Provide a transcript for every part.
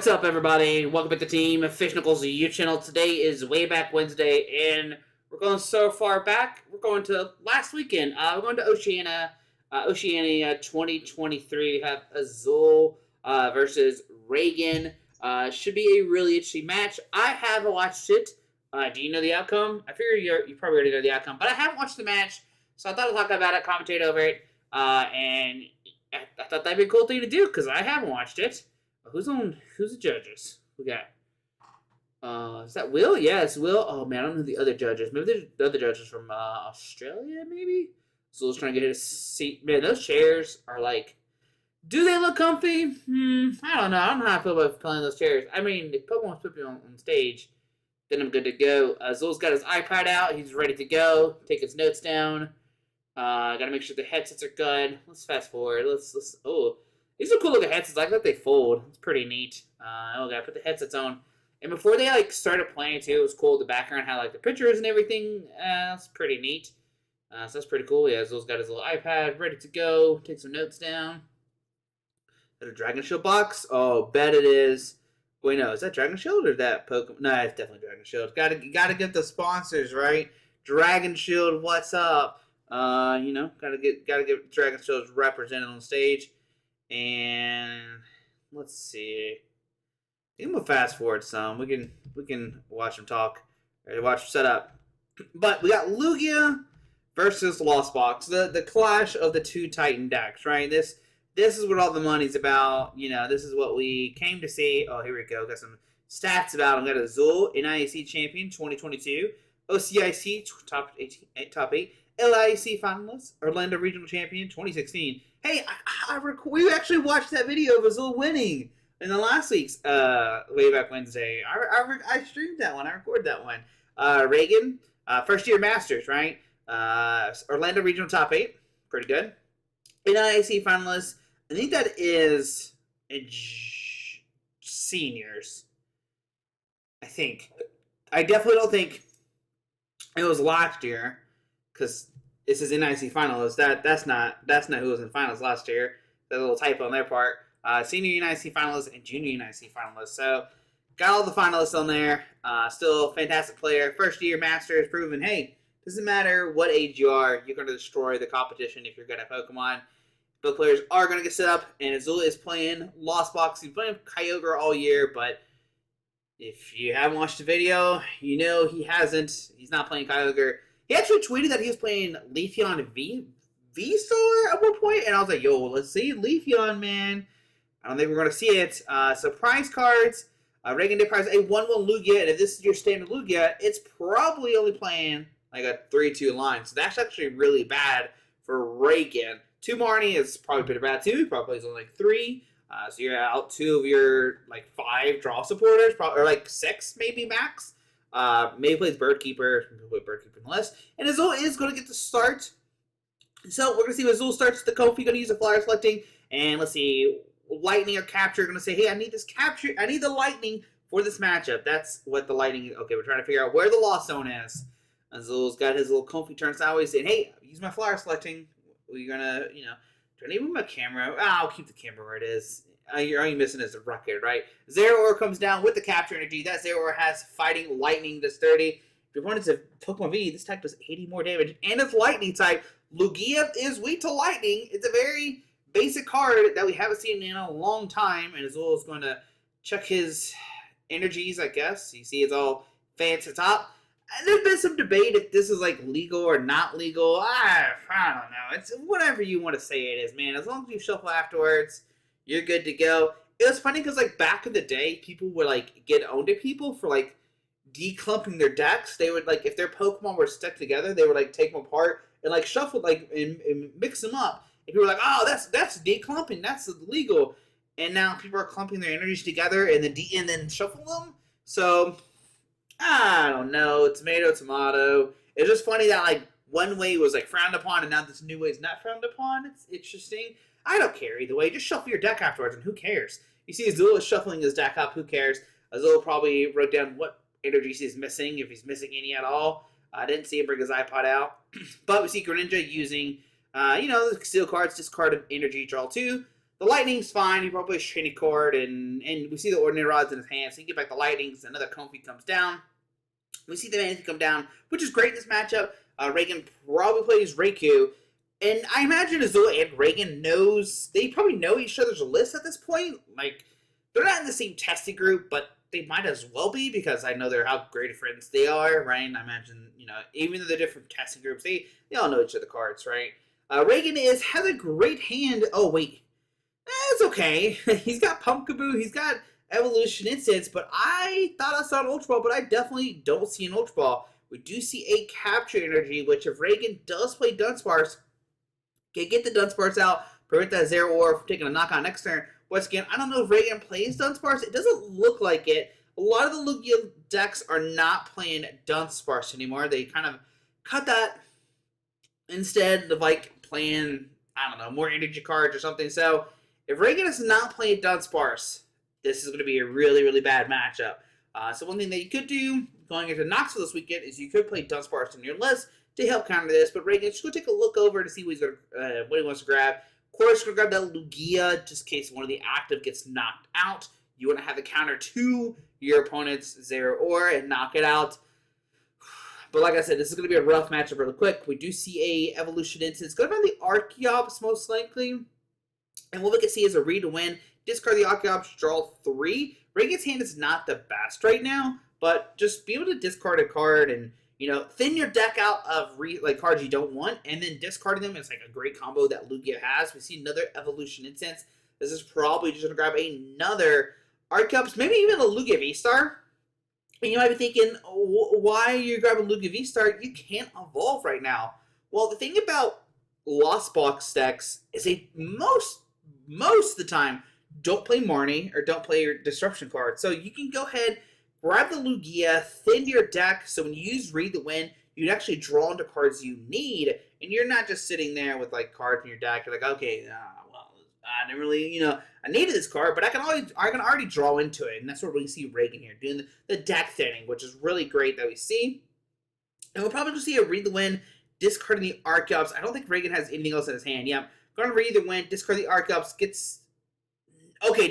What's up, everybody? Welcome back to Team Fish Knuckles YouTube channel. Today is Way Back Wednesday, and we're going so far back. We're going to last weekend. We're going to Oceania 2023. We have Azul versus Reagan. Should be a really interesting match. I haven't watched it. Do you know the outcome? I figure you probably already know the outcome, but I haven't watched the match, so I thought I'd talk about it, commentate over it, and I thought that'd be a cool thing to do because I haven't watched it. Who's the judges? We got, is that Will? Yeah, it's Will. Oh, man, I don't know the other judges. Maybe the other judges from, Australia, maybe? So let's try to get a seat. Man, those chairs are like, do they look comfy? I don't know. I don't know how I feel about playing those chairs. I mean, if Pokemon's put me on stage, then I'm good to go. Zul's got his iPad out. He's ready to go. Take his notes down. Gotta make sure the headsets are good. Let's fast forward. Oh. These are cool looking headsets. I like that they fold. It's pretty neat. Gotta put the headsets on. And before they started playing too, it was cool. The background had the pictures and everything. That's pretty neat. So that's pretty cool. Yeah, Zol's got his little iPad ready to go. Take some notes down. Is that a Dragon Shield box? Oh, bet it is. Wait, no, is that Dragon Shield or is that Pokemon? No, it's definitely Dragon Shield. Gotta get the sponsors right. Dragon Shield, what's up? Gotta get Dragon Shield represented on stage. And let's see. I think I'm gonna fast forward some. We can watch them talk or watch them set up. But we got Lugia versus Lost Box, the clash of the two Titan decks, right? This is what all the money's about. This is what we came to see. Oh, here we go. Got some stats about him. Got Azul, NIAC champion 2022, OCIC top 8, LIAC finalist, Orlando regional champion 2016. Hey, we actually watched that video of Azul winning in the last week's Way Back Wednesday. I streamed that one. I recorded that one. Reagan, first year Masters, right? Orlando regional top 8, pretty good. NIAC finalist. I think that is seniors. I think. I definitely don't think it was last year because this is NIC finalist. That's not who was in finals last year. There's a little typo on their part. Senior NIC finalist and junior NIC finalist. So got all the finalists on there. Still a fantastic player. First year Masters, proven. Hey, doesn't matter what age you are, you're going to destroy the competition if you're good at Pokemon. Both players are going to get set up, and Azul is playing Lost Box. He's playing Kyogre all year, but if you haven't watched the video, you know he hasn't. He's not playing Kyogre. He actually tweeted that he was playing Leafeon VSTAR at one point, and I was like, yo, let's see Leafeon, man. I don't think we're going to see it. So prize cards, Reagan did prize a 1-1 Lugia, and if this is your standard Lugia, it's probably only playing like a 3-2 line. So that's actually really bad for Reagan. 2 Marnie is probably pretty bad too. He probably plays only 3. So you're out 2 of your 5 draw supporters, or 6 maybe max. Maybe plays Birdkeeper. Put Birdkeeper in the list. And Azul is going to get the start. So we're going to see what Azul starts the Kofi. Going to use the flyer selecting. And let's see. Lightning or Capture. Going to say, hey, I need this Capture. I need the Lightning for this matchup. That's what the Lightning is. Okay, we're trying to figure out where the Lost Zone is. Azul's got his little Kofi turn sideways saying, hey, use my flyer selecting. We're going to, do I need to move my camera? I'll keep the camera where it is. All you're missing is the record, right? Zeraora comes down with the Capture energy. That Zeraora has Fighting Lightning, does 30. If your opponent's a Pokemon V, this type does 80 more damage. And it's Lightning type. Lugia is weak to Lightning. It's a very basic card that we haven't seen in a long time. And Azul is going to check his energies, I guess. You see it's all fancy top. And there's been some debate if this is legal or not legal. I don't know. It's whatever you want to say it is, man. As long as you shuffle afterwards, you're good to go. It was funny because back in the day, people would get owned at people for declumping their decks. They would if their Pokemon were stuck together, they would take them apart and shuffle and mix them up. And people were oh, that's declumping, that's illegal. And now people are clumping their energies together and then shuffle them. So I don't know, tomato. It's just funny that one way was frowned upon and now this new way is not frowned upon. It's interesting. I don't care either way. Just shuffle your deck afterwards, and who cares? You see Azul is shuffling his deck up. Who cares? Azul probably wrote down what energies he's missing, if he's missing any at all. I didn't see him bring his iPod out. But we see Greninja using, the Steel cards, discard of energy, draw 2. The Lightning's fine. He probably plays Training Card, and we see the Ordinary Rods in his hand. So you get back the Lightnings. Another Comfey comes down. We see the Manatee come down, which is great in this matchup. Reagan probably plays Raikou. And I imagine Azul and Reagan they probably know each other's list at this point. Like, they're not in the same testing group, but they might as well be, because I know how great of friends they are, right? And I imagine, even though they're different testing groups, they all know each other's cards, right? Reagan has a great hand. Oh, wait. It's okay. He's got Pumpkaboo, he's got Evolution Instance, but I thought I saw an Ultra Ball, but I definitely don't see an Ultra Ball. We do see a Capture Energy, which if Reagan does play Dunsparce, can get the Dunsparce out, prevent that Zero Aura from taking a knockout next turn. Once again, I don't know if Reagan plays Dunsparce. It doesn't look like it. A lot of the Lugia decks are not playing Dunsparce anymore. They kind of cut that instead of like playing, I don't know, more energy cards or something. So if Reagan is not playing Dunsparce, this is going to be a really, really bad matchup. So one thing that you could do going into Knoxville this weekend is you could play Dunsparce in your list to help counter this. But Reagan, just go take a look over to see what he wants to grab. Of course, we're going to grab that Lugia just in case one of the active gets knocked out. You want to have the counter to your opponent's Zero Aura and knock it out. But like I said, this is going to be a rough matchup really quick. We do see a Evolution Instance. It's going to be the Archeops most likely. And what we can see is a read to win. Discard the Archeops, draw 3. Reagan's hand is not the best right now, but just be able to discard a card and, thin your deck out of cards you don't want, and then discarding them is like a great combo that Lugia has. We see another Evolution Instance. This is probably just going to grab another Archeops, maybe even a Lugia VSTAR. And you might be thinking, why are you grabbing Lugia VSTAR? You can't evolve right now. Well, the thing about Lost Box decks is they most of the time don't play Marnie or don't play your Disruption card. So you can go ahead, grab the Lugia, thin your deck, so when you use Read the Wind, you can actually draw into cards you need, and you're not just sitting there with like cards in your deck. You're like, okay, I didn't really, I needed this card, but I can already draw into it, and that's what we see Reagan here doing the deck thinning, which is really great that we see. And we'll probably just see a Read the Wind, discarding the Archeops. I don't think Reagan has anything else in his hand. Yeah, going to Read the Wind, discard the Archeops,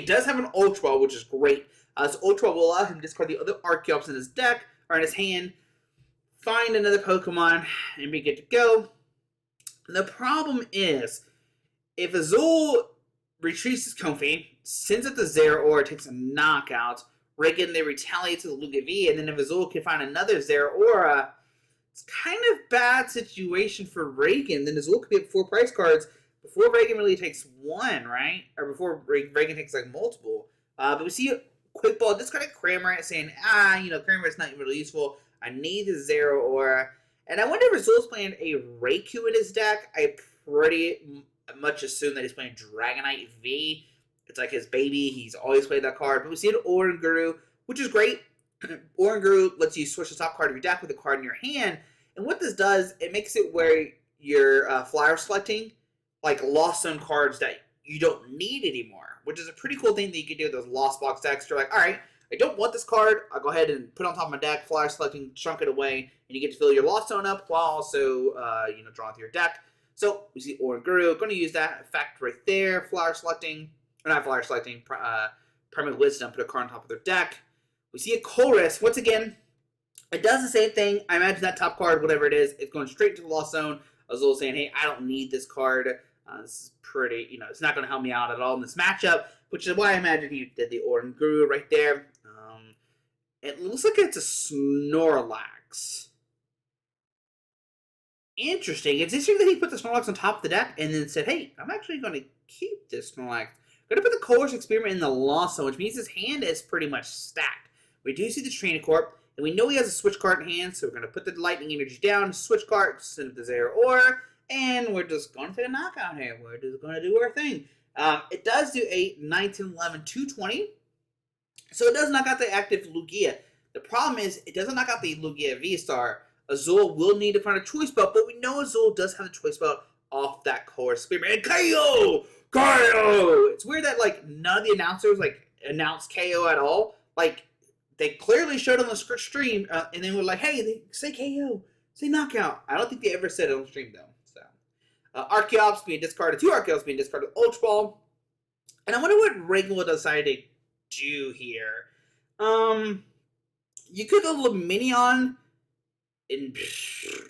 does have an Ultra Ball, which is great. So Ultra Ball will allow him to discard the other Archeops in his deck, or in his hand, find another Pokemon, and be good to go. The problem is, if Azul retreats his Comfey, sends it to Zero Aura, takes a knockout, Reagan then retaliates to the Lugia V, and then if Azul can find another Zero Aura, it's kind of bad situation for Reagan. Then Azul could be at 4 price cards before Reagan really takes one, right? Or before Reagan takes like multiple. But we see a Quick Ball discarding Cramorant saying, Cramorant's not really useful. I need the Zero Aura. And I wonder if Azul's playing a Raikou in his deck. I pretty much assume that he's playing Dragonite V. It's like his baby. He's always played that card. But we see an Oranguru, which is great. Oranguru lets you switch the top card of your deck with a card in your hand. And what this does, it makes it where you're flyer selecting like Lost Zone cards that you don't need anymore, which is a pretty cool thing that you can do with those Lost Box decks. You're like, all right, I don't want this card. I'll go ahead and put it on top of my deck, flyer selecting, chunk it away, and you get to fill your Lost Zone up while also, drawing through your deck. So we see Oranguru, going to use that effect right there, flyer selecting, or not flyer selecting, Primary Wisdom, put a card on top of their deck. We see a Chorus, once again, it does the same thing. I imagine that top card, whatever it is, it's going straight to the Lost Zone. Azul saying, hey, I don't need this card. This is pretty, it's not going to help me out at all in this matchup, which is why I imagine he did the Oranguru right there. It looks like it's a Snorlax. Interesting. It's interesting that he put the Snorlax on top of the deck and then said, hey, I'm actually going to keep this Snorlax. Going to put the Colorless Experiment in the Lost Zone, which means his hand is pretty much stacked. We do see the Trainer Corp, and we know he has a Switch card in hand, so we're going to put the Lightning Energy down, Switch card, send it to Zero Aura, and we're just going to take a knockout here. We're just going to do our thing. It does do a 19, 11, 220, so it does knock out the active Lugia. The problem is, it doesn't knock out the Lugia V-Star. Azul will need to find a choice belt, but we know Azul does have the choice belt off that Colorless Experiment. And KO! KO! It's weird that, none of the announcers, announced KO at all. They clearly showed on the stream, and then were like, hey, say KO, say knockout. I don't think they ever said it on stream, though. So, Archeops being discarded, 2 Archeops being discarded, Ultra Ball. And I wonder what Reagan will decide to do here. You could go Luminion and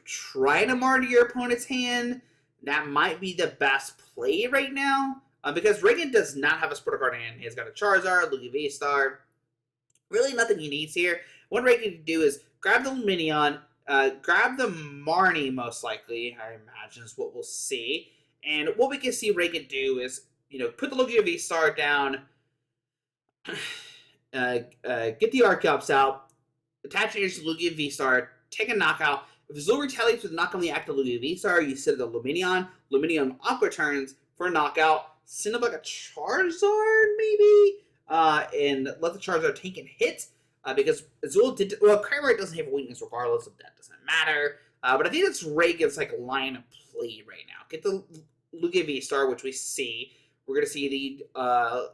try to martyr your opponent's hand. That might be the best play right now. Because Reagan does not have a supporter card in hand. He's got a Charizard, Lugia VSTAR. Really nothing he needs here. What Reagan can do is grab the Luminion, grab the Marnie, most likely, I imagine is what we'll see. And what we can see Reagan do is, put the Lugia VSTAR down, get the Archeops out, attach it to Lugia VSTAR, take a knockout. If Azul retaliates with knock on the active Lugia VSTAR, you set the Luminion. Luminion Aqua turns for a knockout. Send up like a Charizard, maybe? And let the Charizard tank and hit. Because Azul did... Well, Kramer doesn't have a weakness regardless, of that doesn't matter. But I think that's Reagan's like line of play right now. Get the Lugia V-Star, which we see. We're going to see the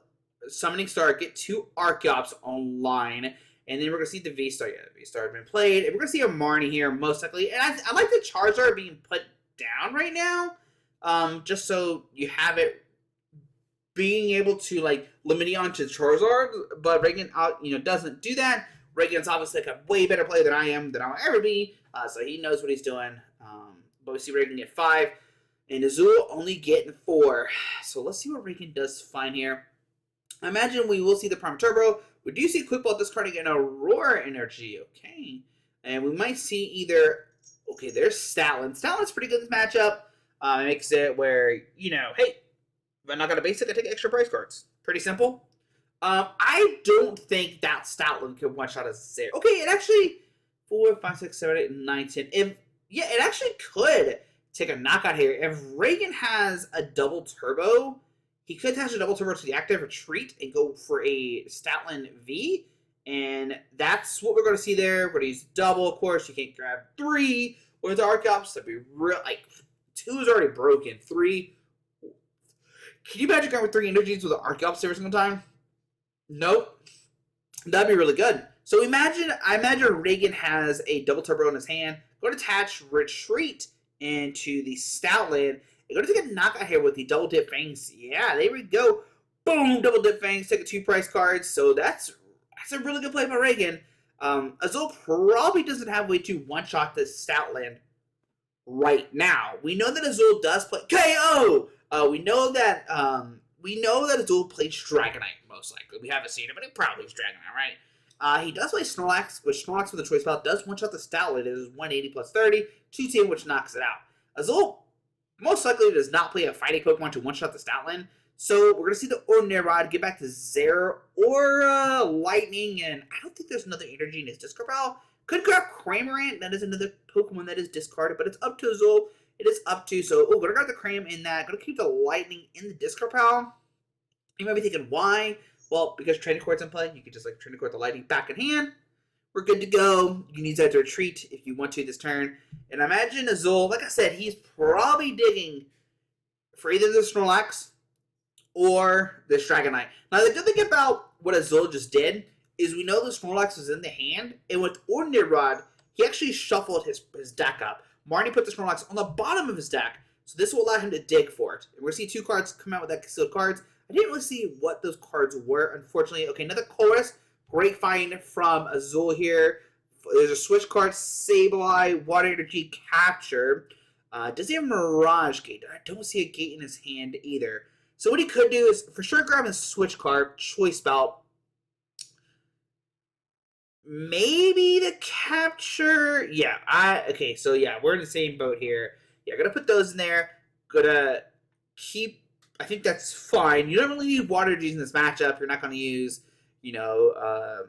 Summoning Star get 2 Archeops online. And then we're going to see the V-Star. Yeah, the V-Star has been played. And we're going to see a Marnie here, most likely. And I like the Charizard being put down right now. Just so you have it being able to, like, Luminion to Charizard. But Reagan, doesn't do that. Reagan's obviously like a way better player than I am, than I'll ever be. So he knows what he's doing. But we see Reagan get 5. And Azul only getting 4. So let's see what Reagan does find here. I imagine we will see the Prime Turbo. We do see Quick Ball discarding an Aurora Energy. Okay. And we might see either... Okay, there's Stoutland. Stoutland's pretty good in this matchup. It makes it where, hey, if I'm not going to basic, I take extra price cards. Pretty simple. I don't think that Stoutland can one-shot a 0. Okay, it actually... 4, 5, 6, 7, 8, 9, 10. It actually could take a knockout here. If Reagan has a double turbo... He could attach a double turbo to the active retreat and go for a Stoutland V. And that's what we're going to see there. We're going to use double, of course. You can't grab 3 with the Archeops. That'd be real. 2 is already broken. 3. Can you imagine grabbing 3 energies with the Archeops every single time? Nope. That'd be really good. So I imagine Reagan has a double turbo in his hand. Go to attach retreat into the Stoutland. You're going to take a knockout here with the double dip fangs. Yeah, there we go. Boom, double dip fangs. Take a 2 price cards. So that's a really good play by Reagan. Azul probably doesn't have a way to one-shot this Stoutland right now. We know that Azul does play KO. We know that Azul plays Dragonite, most likely. We haven't seen it, but it probably is Dragonite, right? He does play Snorlax, which Snorlax with a choice spell does one-shot the Stoutland. It is 180 plus 30, 210, which knocks it out. Azul most likely does not play a fighting Pokemon to one-shot the Stoutland. So we're going to see the Ordinary Rod get back to Zeraora, Lightning, and I don't think there's another energy in his discard pile. Could grab Cramorant. That is another Pokemon that is discarded, but it's up to Azul. It is up to, so, going to grab the Cram in that. Going to keep the Lightning in the discard pile. You might be thinking, why? Well, because Training Court's in play. You can just, Training Court the Lightning back in hand. We're good to go. You can use that to retreat if you want to this turn. And I imagine Azul, like I said, he's probably digging for either the Snorlax or the Dragonite. Now, the good thing about what Azul just did is we know the Snorlax was in the hand, and with Ordinary Rod, he actually shuffled his deck up. Marnie put the Snorlax on the bottom of his deck, so this will allow him to dig for it. And we're going to see 2 cards come out with that sealed cards. I didn't really see what those cards were, unfortunately. Okay, another Chorus. Great find from Azul here. There's a switch card, Sableye, Water Energy, Capture. Does he have Mirage Gate? I don't see a gate in his hand either. So what he could do is for sure grab a switch card, Choice Belt. Maybe the Capture. Yeah, okay, so yeah, we're in the same boat here. Yeah, gonna put those in there. Gonna keep, I think that's fine. You don't really need Water Energies in this matchup. You're not gonna use, I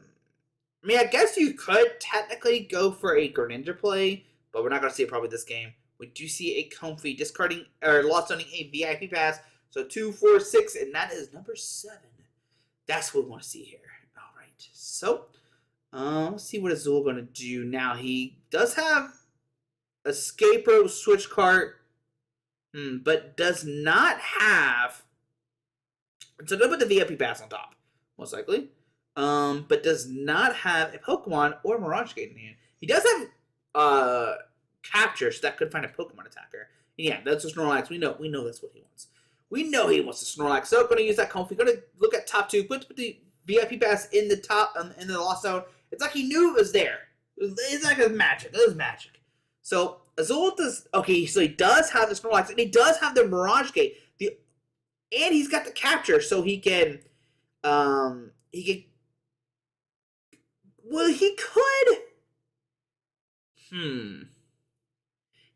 guess you could technically go for a Greninja play, but we're not going to see it probably this game. We do see a Comfy discarding, or lost owning a VIP pass. So 2, 4, 6, and that is number 7. That's what we want to see here. All right. So, let's see what Azul going to do now. He does have Escape Rope, Switch Cart, but does not have... So going to put the VIP pass on top, most likely. But does not have a Pokemon or Mirage Gate in hand. He does have Capture, so that could find a Pokemon attacker. And yeah, that's just Snorlax. We know that's what he wants. We know he wants to Snorlax, so going to use that comfy. Going to look at top 2, put the VIP pass in the top, in the lost zone. It's like he knew it was there. It's like magic. It was magic. So Azul does, okay, so he does have the Snorlax, and he does have the Mirage Gate. And he's got the capture, so he can, well, he could,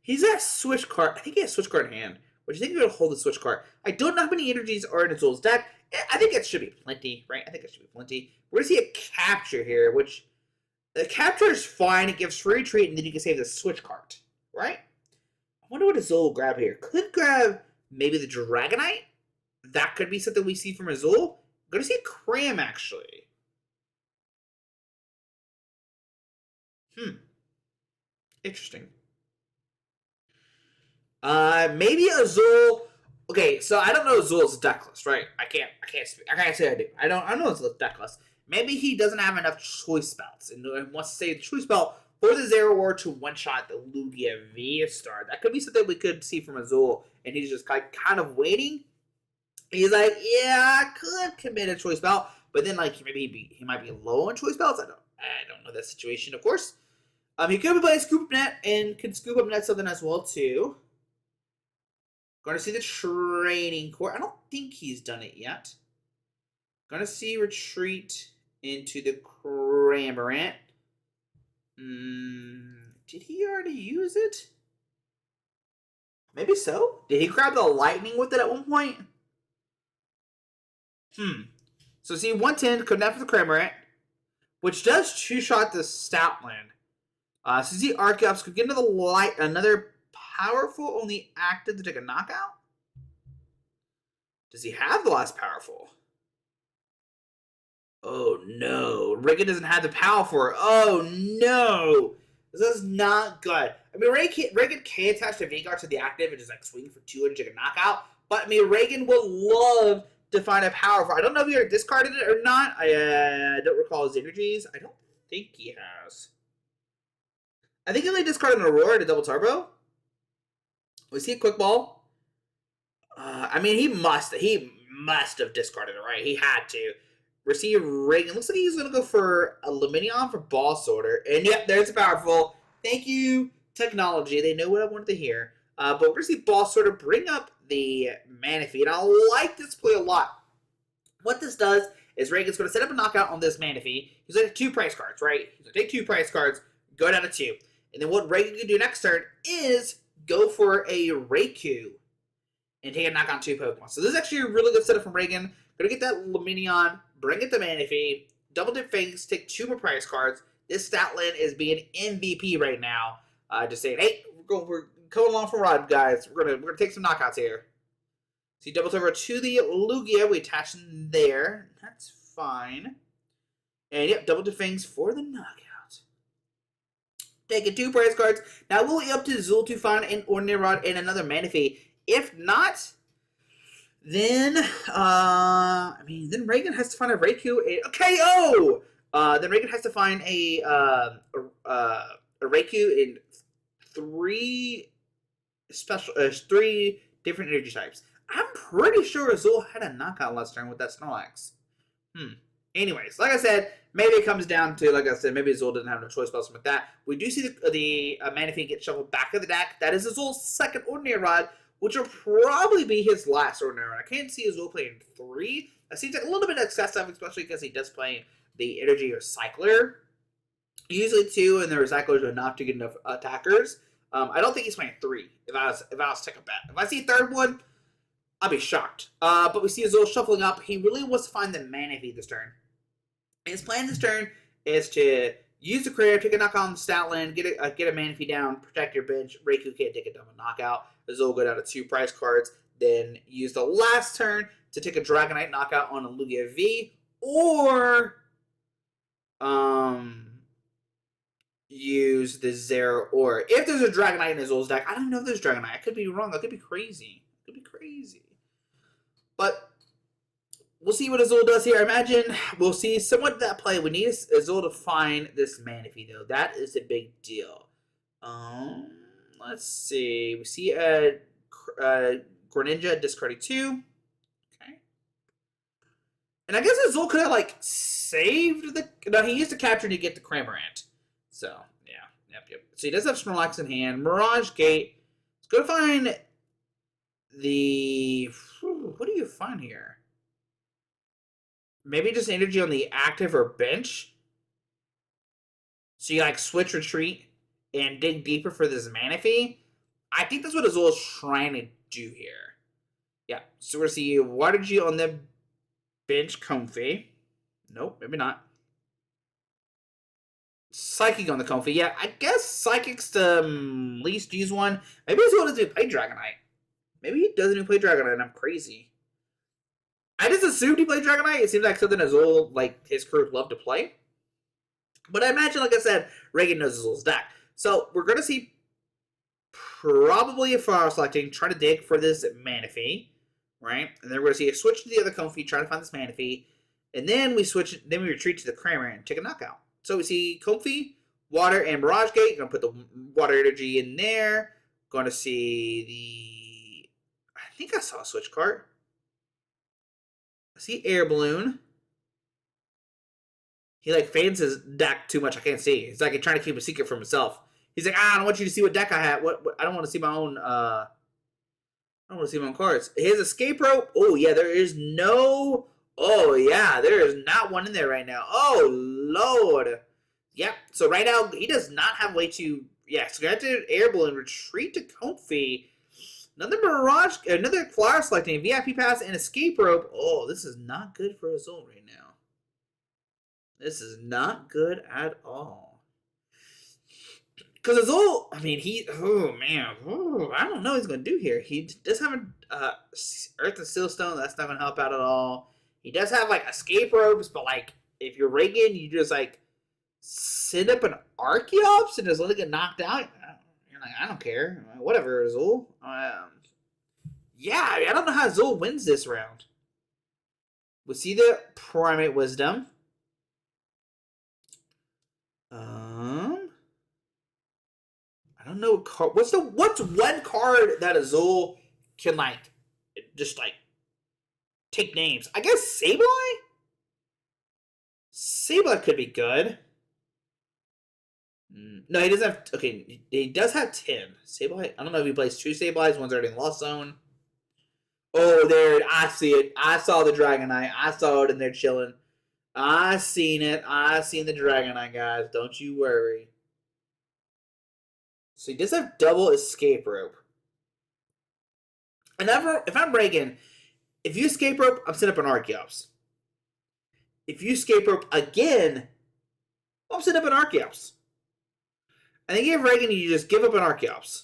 he's got Switch card. I think he has Switch card in hand, which I think he would hold the Switch card. I don't know how many energies are in Azul's deck. I think it should be plenty, right? I think it should be plenty. We're going to see a capture here, which the capture is fine. It gives free retreat, and then you can save the Switch card, right? I wonder what Azul will grab here. Could grab maybe the Dragonite. That could be something we see from Azul. I'm going to see a Cram, actually. Interesting. Maybe Azul. Okay, so I don't know Azul's deck list, right? I can't say I do. I don't know Azul's deck list. Maybe he doesn't have enough choice spells and wants to save the choice spell for the Zero War to one-shot the Lugia VSTAR. That could be something we could see from Azul, and he's just kind of waiting. He's like, yeah, I could commit a choice spell, but then like maybe he might be low on choice spells. I don't know that situation, of course. He could be playing Scoop Up Net and can Scoop Up Net something as well too. Going to see the Training Court. I don't think he's done it yet. Going to see Retreat into the Cramorant. Did he already use it? Maybe so. Did he grab the Lightning with it at one point? So see, 110 could not for the Cramorant, which does two-shot the Stoutland. So see, Archeops could get into another powerful, only active to take a knockout. Does he have the last powerful? Oh no, Reagan doesn't have the powerful. Oh no, this is not good. I mean, Reagan can attach the Vanguard to the active and just like swing for 200 to take a knockout. But I mean, Reagan would love to find a powerful. I don't know if he already discarded it or not. I don't recall his energies. I don't think he has. I think he only discarded an Aurora to double turbo. Was he a quick ball? I mean, he must have discarded it, right? He had to. Receive Reagan. Looks like he's going to go for a Luminion for Ball Sorter. And yep, there's a powerful. Thank you, technology. They know what I wanted to hear. But we're going to see Ball Sorter bring up the Manaphy. And I like this play a lot. What this does is Reagan's going to set up a knockout on this Manaphy. He's going to take 2 price cards, right? He's going to take 2 price cards, go down to 2. And then what Reagan can do next turn is go for a Raikou and take a knock on 2 Pokemon. So this is actually a really good setup from Reagan. Going to get that Luminion, bring it to Manaphy, double dip Fangs, take 2 more prize cards. This Stoutland is being MVP right now. Just saying, hey, we're coming along for a ride, guys. We're gonna take some knockouts here. So he doubles over to the Lugia. We attach him there. That's fine. And yep, double dip Fangs for the knockout. Taking 2 prize cards. Now we'll be up to Zul to find an Ordinary Rod and another Manaphy. If not, then then Reagan has to find a Raikou, a KO. Then Reagan has to find a Raikou in 3 different energy types. I'm pretty sure Azul had a knockout last turn with that Snorlax. Anyways, like I said, maybe it comes down to, like I said, maybe Azul doesn't have no choice spells like that. We do see the Manaphy get shuffled back to the deck. That is Azul's second Ordinary Rod, which will probably be his last Ordinary Rod. I can't see Azul playing 3. That seems like a little bit excessive, especially because he does play the Energy Recycler. Usually 2, and the Recyclers are enough to get enough attackers. I don't think he's playing 3, if I was to take a bet. If I see a third one, I'll be shocked. But we see Azul shuffling up. He really wants to find the Manaphy this turn. His plan this turn is to use the Crater, take a knock on the Stoutland, get a Manaphy down, protect your bench. Raikou can't take a double knockout. Azul go down to 2 prize cards. Then use the last turn to take a Dragonite knockout on a Lugia V, or use the Zero. Or if there's a Dragonite in Azul's deck, I don't know if there's Dragonite. I could be wrong. I could be crazy. But we'll see what Azul does here. I imagine we'll see somewhat of that play. We need Azul to find this Manaphy, though. That is a big deal. Let's see. We see a Greninja, discarding 2. Okay. And I guess Azul could have, like, saved the... No, he used to capture to get the Cramorant. So, yeah. Yep. So he does have Snorlax in hand. Mirage Gate. Let's go to find the... What do you find here? Maybe just energy on the active or bench. So you, like, switch retreat and dig deeper for this Manaphy. I think that's what Azul is trying to do here. Yeah. So we're going to see Water G on the bench, Comfy. Nope, maybe not. Psychic on the Comfy. Yeah, I guess Psychic's the least used one. Maybe Azul doesn't play Dragonite. Maybe he doesn't even play Dragonite and I'm crazy. I just assumed he played Dragonite. It seems like something Azul, like, his crew would love to play. But I imagine, like I said, Reagan knows Azul's deck. So we're going to see probably a Flower Selecting, try to dig for this Manaphy, right? And then we're going to see a switch to the other Comfy, try to find this Manaphy. And then we retreat to the Kramer and take a knockout. So we see Comfy, Water, and Mirage Gate. Going to put the Water Energy in there. Going to see the... I think I saw a switch card. I see Air Balloon. He, like, fans his deck too much. I can't see. He's, like, trying to keep a secret from himself. He's like, I don't want you to see what deck I have. What I don't want to see my own, I don't want to see my own cards. His Escape Rope. Oh, yeah, there is no... Oh, yeah, there is not one in there right now. Oh, Lord. Yep, so right now, he does not have a way to... Yeah, so got to Air Balloon, retreat to Comfy. Another Mirage, another Flower Selecting, VIP Pass, and Escape Rope. Oh, this is not good for Azul right now. This is not good at all. Because Azul, I mean, oh, man. Oh, I don't know what he's going to do here. He does have an Earth and Steel Stone. That's not going to help out at all. He does have, like, Escape Ropes, but, like, if you're Reagan, you just, like, send up an Archeops and just let it get knocked out. You're like, I don't care. Whatever, Azul. Yeah, I don't know how Azul wins this round. We'll see the Primate Wisdom. I don't know what card. What's one card that Azul can, like, just, like, take names? I guess Sableye? Sableye could be good. No, he doesn't have... Okay, he does have Tim. Sableye? I don't know if he plays 2 Sableyes. One's already in Lost Zone. Oh, there. I see it. I saw the Dragonite. I saw it, and they're chilling. I seen it. I seen the Dragonite, guys. Don't you worry. So he does have double Escape Rope. And if I'm Reagan, if you Escape Rope, I'm setting up an Archeops. If you Escape Rope again, I'm setting up an Archeops. I think if Reagan, you just give up an Archeops.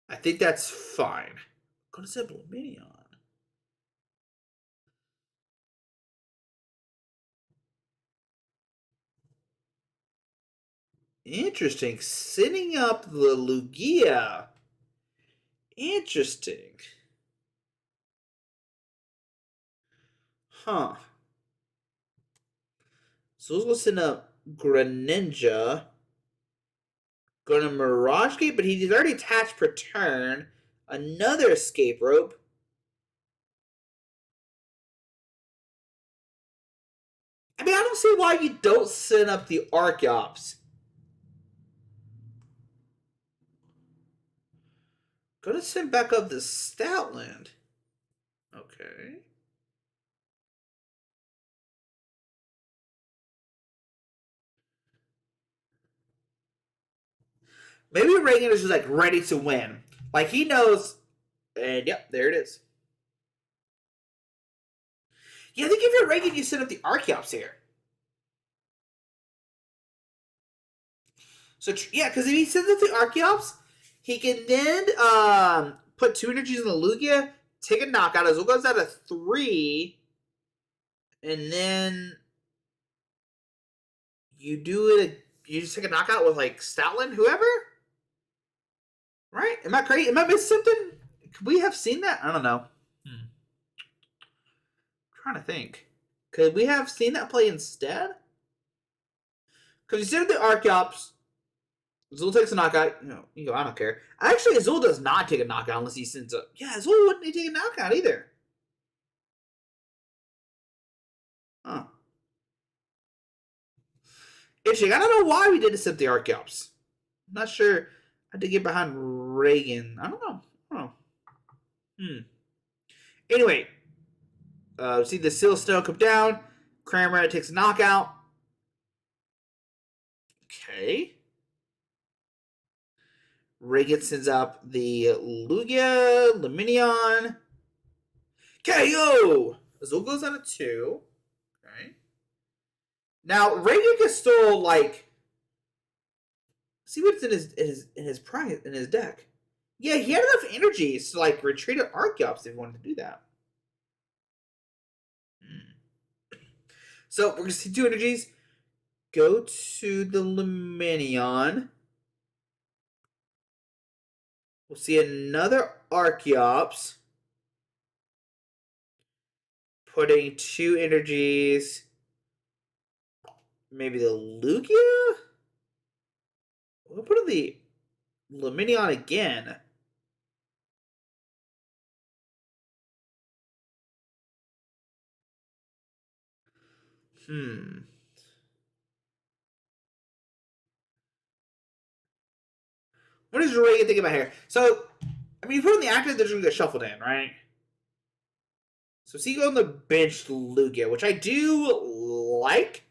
I think that's fine. Go to Simple Minion. Interesting. Setting up the Lugia. Interesting. Huh. So let's go send up Greninja. Going to Mirage Gate, but he's already attached per turn. Another Escape Rope. I mean, I don't see why you don't send up the Archeops. Gonna send back up the Stoutland. Okay. Maybe Reagan is just, like, ready to win. Like, he knows. And, yep, there it is. Yeah, I think if you're Reagan, you set up the Archeops here. So, yeah, because if he sends up the Archeops, he can then put 2 energies in the Lugia, take a knockout. Azul goes out of 3. And then you do it. You just take a knockout with, like, Stoutland, whoever? Right? Am I crazy? Am I missing something? Could we have seen that? I don't know. I'm trying to think. Could we have seen that play instead? Because you said the Archeops. Azul takes a knockout. You go, I don't care. Actually, Azul does not take a knockout unless he sends up. Yeah, Azul wouldn't take a knockout either. Huh. Interesting. I don't know why we didn't set the Archeops. I'm not sure. I had to get behind Reagan. I don't know. Anyway, see the Seal Snow come down. Kramer takes a knockout. Okay. Reagan sends up the Lugia, Luminion. KO! Azul goes on a 2. Okay. Now, Reagan can still, like, see what's in his deck. Yeah, he had enough energies to, like, retreat at Archeops if he wanted to do that. So, we're going to see 2 energies. Go to the Luminion. We'll see another Archeops. Putting 2 energies. Maybe the Lugia? We'll put in the Luminion again. What is Reagan thinking about here? So, I mean, you put in the active, they're going to get shuffled in, right? So, see, go on the bench Lugia, which I do like.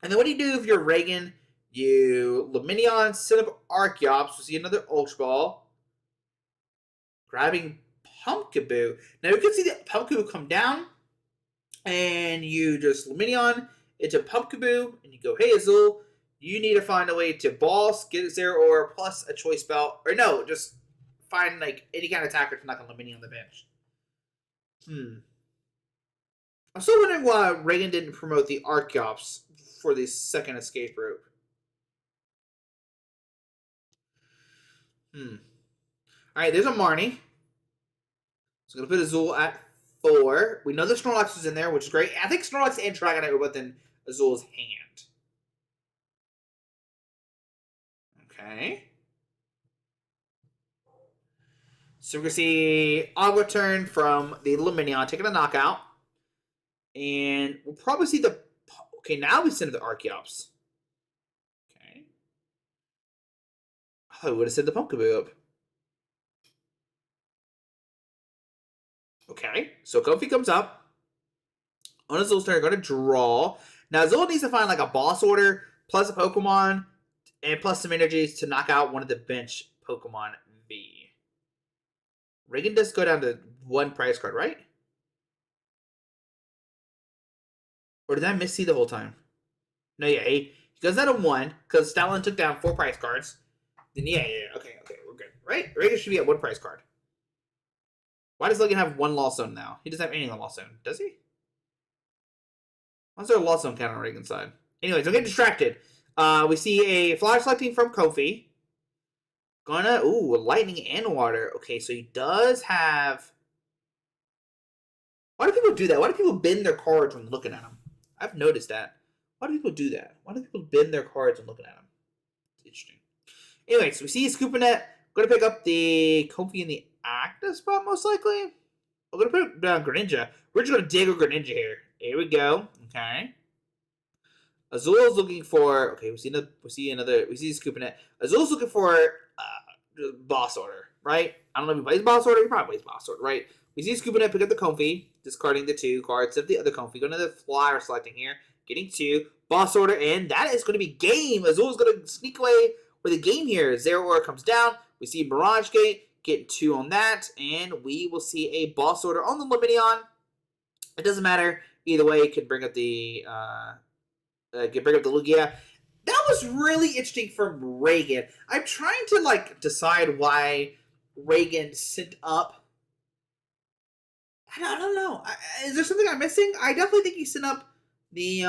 And then what do you do if you're Reagan? You Luminion, set up Archeops. We'll see another Ultra Ball. Grabbing Pumpkaboo. Now, you can see the Pumpkaboo come down. And you just Luminion into Pumpkaboo. And you go, hey, Azul, you need to find a way to boss, get a 0 or plus a choice belt. Or no, just find like any kind of attacker to knock a Luminion on the bench. I'm still wondering why Reagan didn't promote the Archeops for the second escape route. Alright, there's a Marnie. So I'm going to put Azul at 4. We know the Snorlax is in there, which is great. I think Snorlax and Dragonite are both in Azul's hand. Okay. So we're going to see Agua turn from the Luminion, taking a knockout. And we'll probably see the... Okay, now we send the Archeops. Okay. Oh, we would have sent the Pumpkaboo up. Okay, so Kofi comes up. On Azul's turn, going to draw. Now, Azul needs to find like a boss order, plus a Pokemon, and plus some energies to knock out one of the bench Pokemon V. Reagan does go down to 1 prize card, right? Or did I miss C the whole time? No, yeah, he goes down to 1, because Stalin took down 4 prize cards. Then, yeah, okay, we're good. Right? Reagan should be at 1 prize card. Why does Logan have 1 Lost Zone now? He doesn't have any Lost Zone, does he? Why's there a Lost Zone count on Reagan's side? Anyways, don't get distracted. We see a Flyer selecting from Kofi. Lightning and water. Okay, so he does have... Why do people do that? Why do people bend their cards when looking at them? I've noticed that. Why do people do that? Why do people bend their cards when looking at them? It's interesting. Anyways, we see Scoopinette. Going to pick up the Kofi in the active spot, most likely. We're going to put down Greninja. We're just going to dig a Greninja here. Here we go. Okay. Azul's looking for... Okay, we see Scoopinette. Azul's looking for boss order, right? I don't know if he plays boss order. He probably plays boss order, right? We see Scoopinette pick up the Comfy, discarding the 2 cards of the other Comfy. Going to the Flyer selecting here. Getting 2. Boss order, and that is going to be game. Azul's going to sneak away with a game here. 0 order comes down. We see Mirage Gate. Get 2 on that, and we will see a boss order on the Luminion. It doesn't matter. Either way, it could bring up the Lugia. That was really interesting from Reagan. I'm trying to like decide why Reagan sent up. I don't know. Is there something I'm missing? I definitely think you sent up the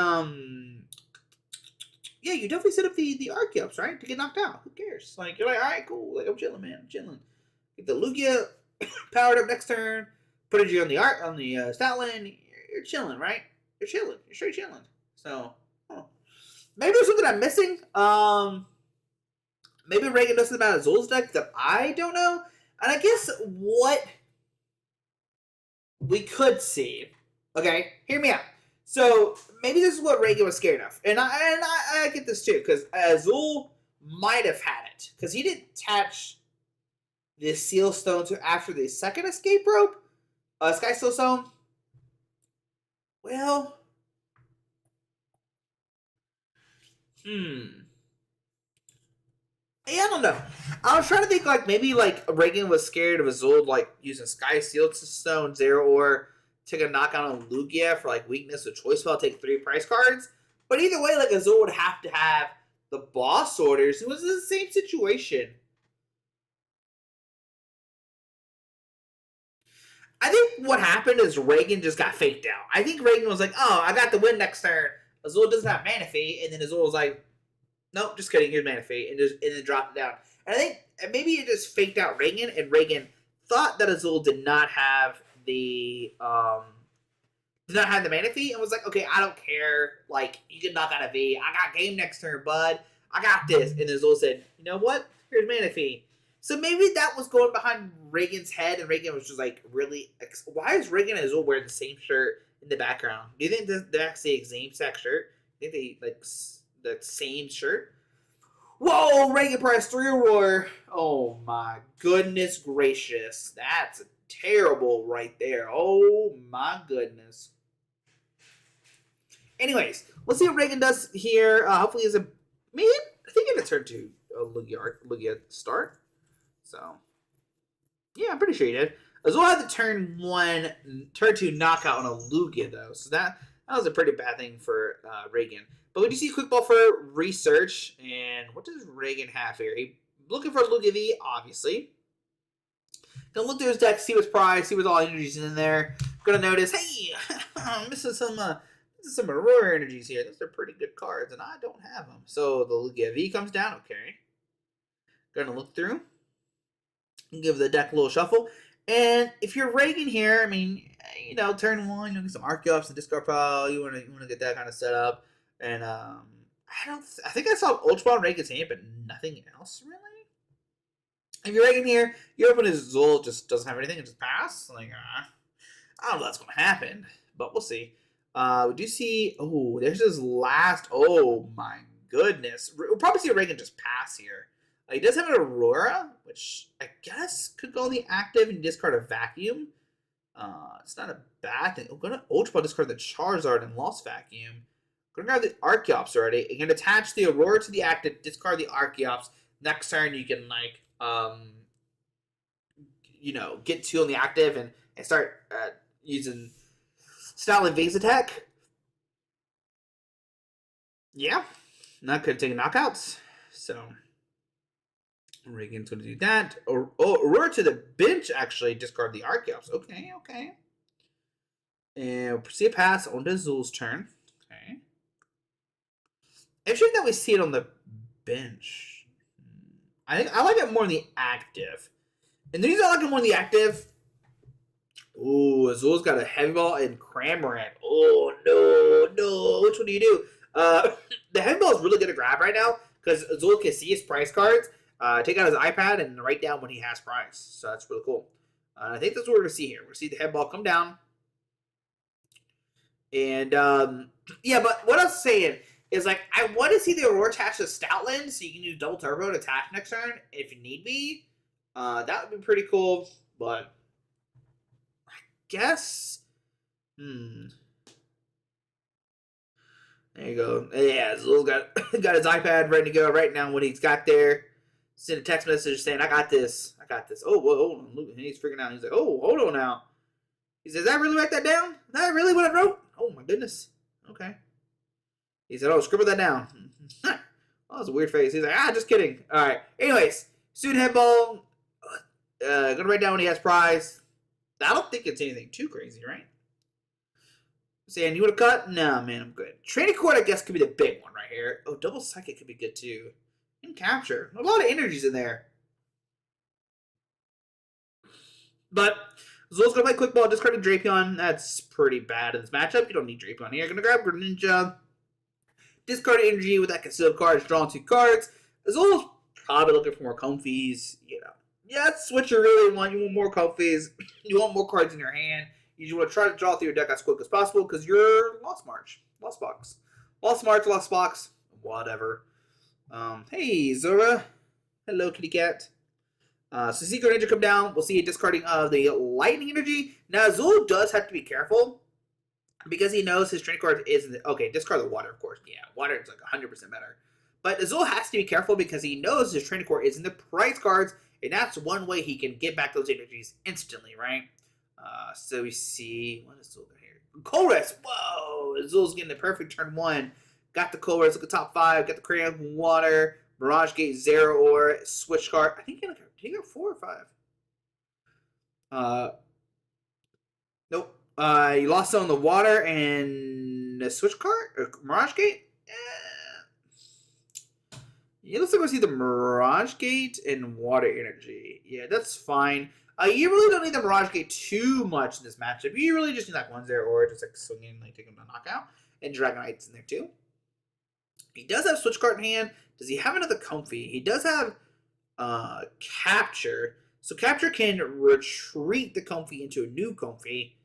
Yeah, you definitely set up the Archeops, right? To get knocked out. Who cares? Like, you're like, all right, cool. Like, I'm chilling, man. I'm chilling. Get the Lugia powered up next turn. Put it on the Stoutland. You're chilling, right? You're chilling. You're straight chilling. So, maybe there's something I'm missing. Maybe Reagan knows something about Azul's deck that I don't know. And I guess what we could see. Okay, hear me out. So maybe this is what Reagan was scared of, and I get this too because Azul might have had it because he didn't attach the seal stone to after the second escape rope, Sky Seal Stone. Well, yeah, I don't know. I was trying to think like maybe like Reagan was scared of Azul like using Sky Seal Stone Zero or take a knockout on Lugia for like weakness with choice spell, take 3 price cards. But either way, like Azul would have to have the boss orders. It was the same situation. I think what happened is Reagan just got faked out. I think Reagan was like, "Oh, I got the win next turn." Azul doesn't have Mana Fate, and then Azul was like, "Nope, just kidding. Here's Mana Fate," and then dropped it down. And I think maybe it just faked out Reagan, and Reagan thought that Azul did not have the Mana Fate, and was like, "Okay, I don't care. Like, you can knock out a V. I got game next turn, bud. I got this." And Azul said, "You know what? Here's Mana Fate." So maybe that was going behind Reagan's head, and Reagan was just like, really, why is Reagan and Azul wearing the same shirt in the background? Do you think they're actually the same exact shirt? Do you think they like the same shirt? Whoa, Reagan pressed 3 roar. Oh my goodness gracious. That's terrible right there. Oh my goodness. Anyways, let's see what Reagan does here. Hopefully he's a maybe I think it's turn 2 Lugia start. So, yeah, I'm pretty sure he did. Azul had the turn 2 knockout on a Lugia, though. So that was a pretty bad thing for Reagan. But we do see Quick Ball for research. And what does Reagan have here? He looking for Lugia V, obviously. Gonna look through his deck, see what's prized, see what's all energies in there. Gonna notice, hey, I'm missing some Aurora energies here. Those are pretty good cards, and I don't have them. So the Lugia V comes down. Okay. Gonna look through. Give the deck a little shuffle. And if you're Reagan here, I mean, you know, turn 1, you'll get some Archeops and discard pile. You want to get that kind of set up. And I think I saw Ultra Ball in Reagan's hand, but nothing else really. If you're Reagan here, you open his Zul, just doesn't have anything and just pass. Like, I don't know if that's going to happen, but we'll see. We do see, oh, there's his last, oh my goodness. We'll probably see Reagan just pass here. He does have an Aurora, which I guess could go on the active and discard a Vacuum. It's not a bad thing. I'm going to Ultra Ball discard the Charizard and Lost Vacuum. I'm going to grab the Archeops already. You can attach the Aurora to the active, discard the Archeops. Next turn, you can, like, you know, get 2 on the active and start using Style Invades Attack. Yeah, not going to take knockouts. So Reagan's going to do that. Aurora to the bench, actually, discard the Archeops. Okay. And we'll proceed to pass on to Zul's turn. Okay. Interesting that we see it on the bench. I like it more in the active. And the reason I like it more in the active, ooh, Azul's got a Heavy Ball and Cramorant. Oh, no. Which one do you do? The Heavy Ball is really good to grab right now because Azul can see his price cards, take out his iPad, and write down when he has price. So that's really cool. I think that's what we're going to see here. We're going to see the Heavy Ball come down. And, yeah, but what I was saying is, like, I want to see the Aurora attached to Stoutland so you can use double turbo to attach next turn if you need be. That would be pretty cool, but I guess, there you go. Yeah, Zul's got his iPad ready to go right now. What he's got there, send a text message saying, I got this. Oh, whoa, hold on. Look, he's freaking out. He's like, oh, hold on now. He says, did I really write that down? Is that really what I wrote? Oh, my goodness. Okay. He said, oh, scribble that down. Oh, that's a weird face. He's like, just kidding. All right. Anyways, student headball. Gonna write down when he has prize. I don't think it's anything too crazy, right? Saying, you want to cut? No, man, I'm good. Training Court, I guess, could be the big one right here. Oh, Double Psychic could be good, too. And Capture. A lot of energies in there. But Zul's going to play Quick Ball, discarding Drapion. That's pretty bad in this matchup. You don't need Drapion here. Going to grab Greninja. discarded energy with that concealed card, drawn 2 cards. Azul's probably looking for more comfies, you know. Yeah, that's what you really want. You want more comfies. You want more cards in your hand. You just want to try to draw through your deck as quick as possible because you're Lost March. Lost Box. Lost March, Lost Box, whatever. Hey, Zora. Hello, kitty cat. So Secret Ninja come down. We'll see a discarding of the Lightning Energy. Now, Azul does have to be careful because he knows his training card is in the... Okay, discard the Water, of course. Yeah, Water is like 100% better. But Azul has to be careful because he knows his training card is in the prize cards, and that's one way he can get back those energies instantly, right? So we see... What is Azul here? Colress! Whoa! Azul's getting the perfect turn 1. Got the Colress, look at top 5. Got the Crayon, Water, Mirage Gate, Zero Ore, Switch card. I think he got 4 or 5. Nope. You lost on the Water and the Switch card? Or Mirage Gate? It looks like we see the Mirage Gate and Water Energy. Yeah, that's fine. You really don't need the Mirage Gate too much in this matchup. You really just need like 1-0 or just like swinging, like taking a knockout. And Dragonite's in there too. He does have Switch card in hand. Does he have another Comfy? He does have Capture. So Capture can retreat the Comfy into a new Comfy.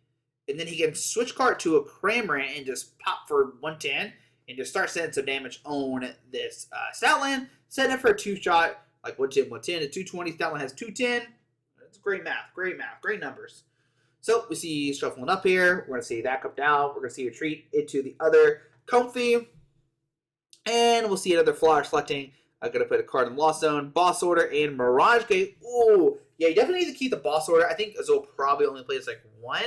And then he can Switch card to a Cramorant and just pop for 110. And just start sending some damage on this Stoutland. Set it for a 2-shot. Like 110, 110 to 220. Stoutland has 210. That's great math. Great math. Great numbers. So we see shuffling up here. We're going to see that come down. We're going to see retreat into the other Comfy. And we'll see another Flower selecting. I'm going to put a card in Lost Zone, Boss Order, and Mirage Gate. Ooh, yeah, you definitely need to keep the Boss Order. I think Azul probably only plays like 1.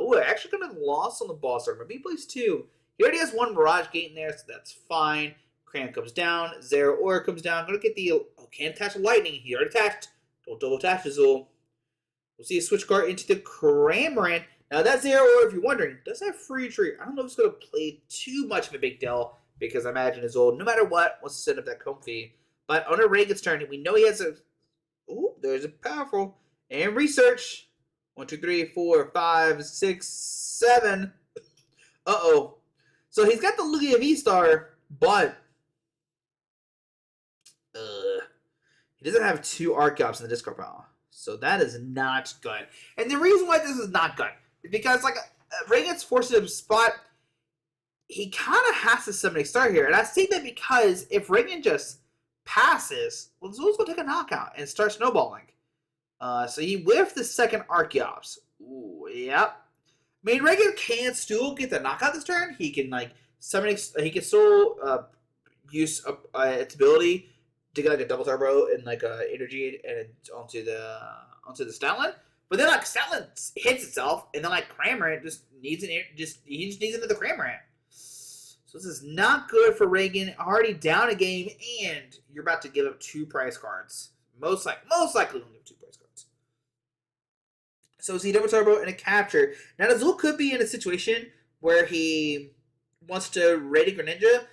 Ooh, actually going to lost on the Boss Order. Maybe he plays 2. He already has 1 Mirage Gate in there, so that's fine. Crayon comes down. Zero Aura comes down. Going to get the... Oh, can't attach Lightning. He already attached. Don't double attach Azul. We'll see a Switch card into the Cramorant. Now, that Zero Aura, if you're wondering, does have free retreat. I don't know if it's going to play too much of a big deal because I imagine Azul, no matter what, wants to set up that Comfy. But on a Reagan's turn, we know he has a... Ooh, there's a powerful. And research. 1, 2, 3, 4, 5, 6, 7. Uh-oh. So he's got the Lugia VSTAR, but he doesn't have 2 Archeops in the discard pile. So that is not good. And the reason why this is not good is because, like, Reagan's forced him to spot. He kind of has to summon a star here. And I say that because if Reagan just passes, well, Azul's going to take a knockout and start snowballing. So he whiffed the second Archeops. Ooh, yep. I mean, Reagan can still get the knockout this turn. He can, like, summon. He can still use its ability to get, like, a double turbo and, like, energy and onto the Stoutland. But then, like, Stoutland hits itself, and then, like, Cramorant just needs he just needs another Cramorant. So this is not good for Reagan. Already down a game, and you're about to give up 2 prize cards. Most likely, you'll give 2 prize cards. So see double turbo and a capture. Now Azul could be in a situation where he wants to ready Greninja,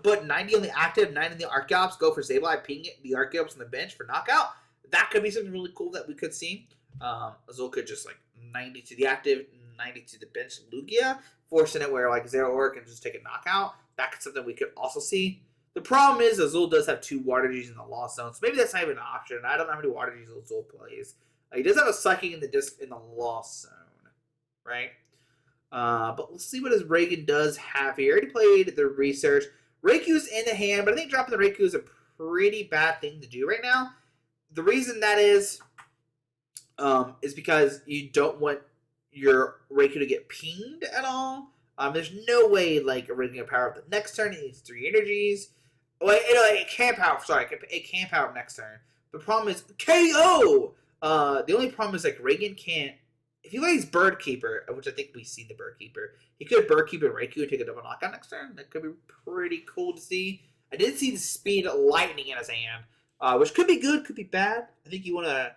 but 90 on the active, 9 on the Archeops, go for Sableye, ping the Archeops on the bench for knockout. That could be something really cool that we could see. Azul could just like 90 to the active, 90 to the bench Lugia, forcing it where like Zero Aura can just take a knockout. That's something we could also see. The problem is Azul does have 2 Water Gs in the Lost Zone, so maybe that's not even an option. I don't know how many Water Gs Azul plays. He does have a Sucking in the Lost Zone, right? But we'll see what his Reagan does have here. He already played the Research. Reiku's in the hand, but I think dropping the Raikou is a pretty bad thing to do right now. The reason that is because you don't want your Raikou to get pinged at all. There's no way like a Raikou can power up the next turn. It needs 3 energies. Well, it can power. Sorry, it can power up next turn. The problem is KO. The only problem is like Reagan can't. If he plays Bird Keeper, which I think we see the Bird Keeper, he could Bird Keeper Raikou and take a double knockout next turn. That could be pretty cool to see. I did see the Speed Lightning in his hand, which could be good, could be bad. I think you want to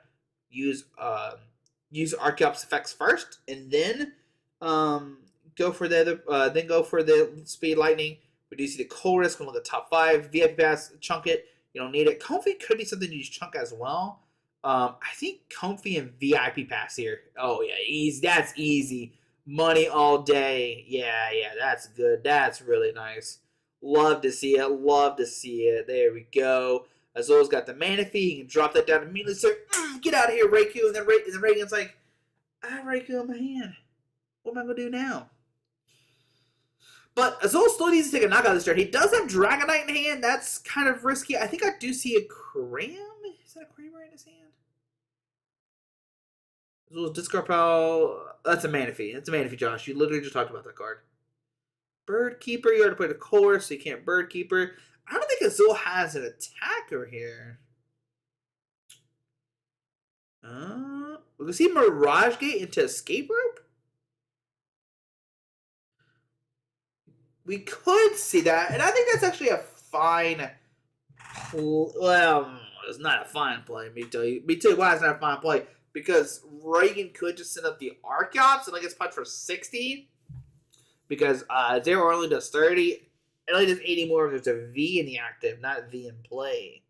use Archeops effects first, and then go for the Speed Lightning. We do see the Colress going to the top 5. VIP Pass, chunk it. You don't need it. Comfy could be something you just chunk as well. I think Comfy and VIP Pass here. Oh, yeah, that's easy. Money all day. Yeah, that's good. That's really nice. Love to see it. Love to see it. There we go. Azul's got the Manaphy. He can drop that down immediately. Say, get out of here, Raikou. And then Reagan's like, I have Raikou in my hand. What am I going to do now? But Azul still needs to take a knockout this turn. He does have Dragonite in hand. That's kind of risky. I think I do see a Cram. Is that a Cram right in his hand? Azul's discard pile. That's a Manaphy. That's a Manaphy, Josh. You literally just talked about that card. Bird Keeper. You already played a Course, so you can't Bird Keeper. I don't think Azul has an attacker here. We can see Mirage Gate into Escape Rope. We could see that, and I think that's actually a fine. Well, it's not a fine play. Me tell you why it's not a fine play. Because Reagan could just send up the Archeops and gets punched for 60. Because Zero only does 30. It only does 80 more if there's a V in the active, not V in play.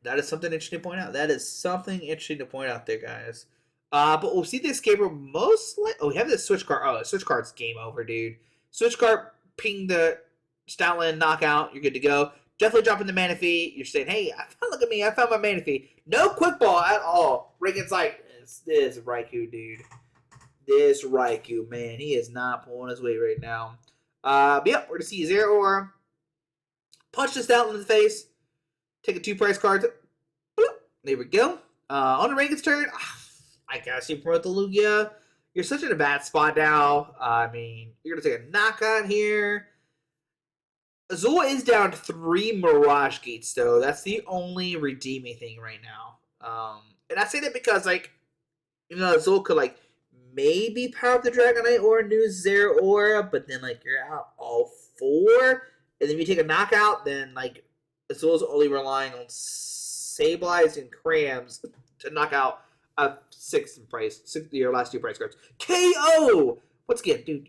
That is something interesting to point out. That is something interesting to point out there, guys. But we'll see the Escape Room mostly. Oh, we have the Switch card. Oh, Switch card's game over, dude. Switch card, ping the Stoutland, knockout. You're good to go. Definitely dropping the Manaphy. You're saying, hey, look at me. I found my Manaphy. No Quick Ball at all. Reagan's like, this Raikou, dude. This Raikou, man. He is not pulling his weight right now. But yep, we're going to see Zero Aura. Punch this Stoutland in the face. Take a 2 price card. Bloop. There we go. On the Reagan's turn, I guess you promote the Lugia. You're such in a bad spot now. I mean, you're going to take a knockout here. Azul is down 3 Mirage Gates, though. That's the only redeeming thing right now. And I say that because, Azul could, maybe power up the Dragonite or a new Zero Aura, but then, you're out all 4. And then if you take a knockout, then, Azul's only relying on Sableyes and Crams to knock out a 6 in price. Your last 2 price cards. KO! Once again, dude,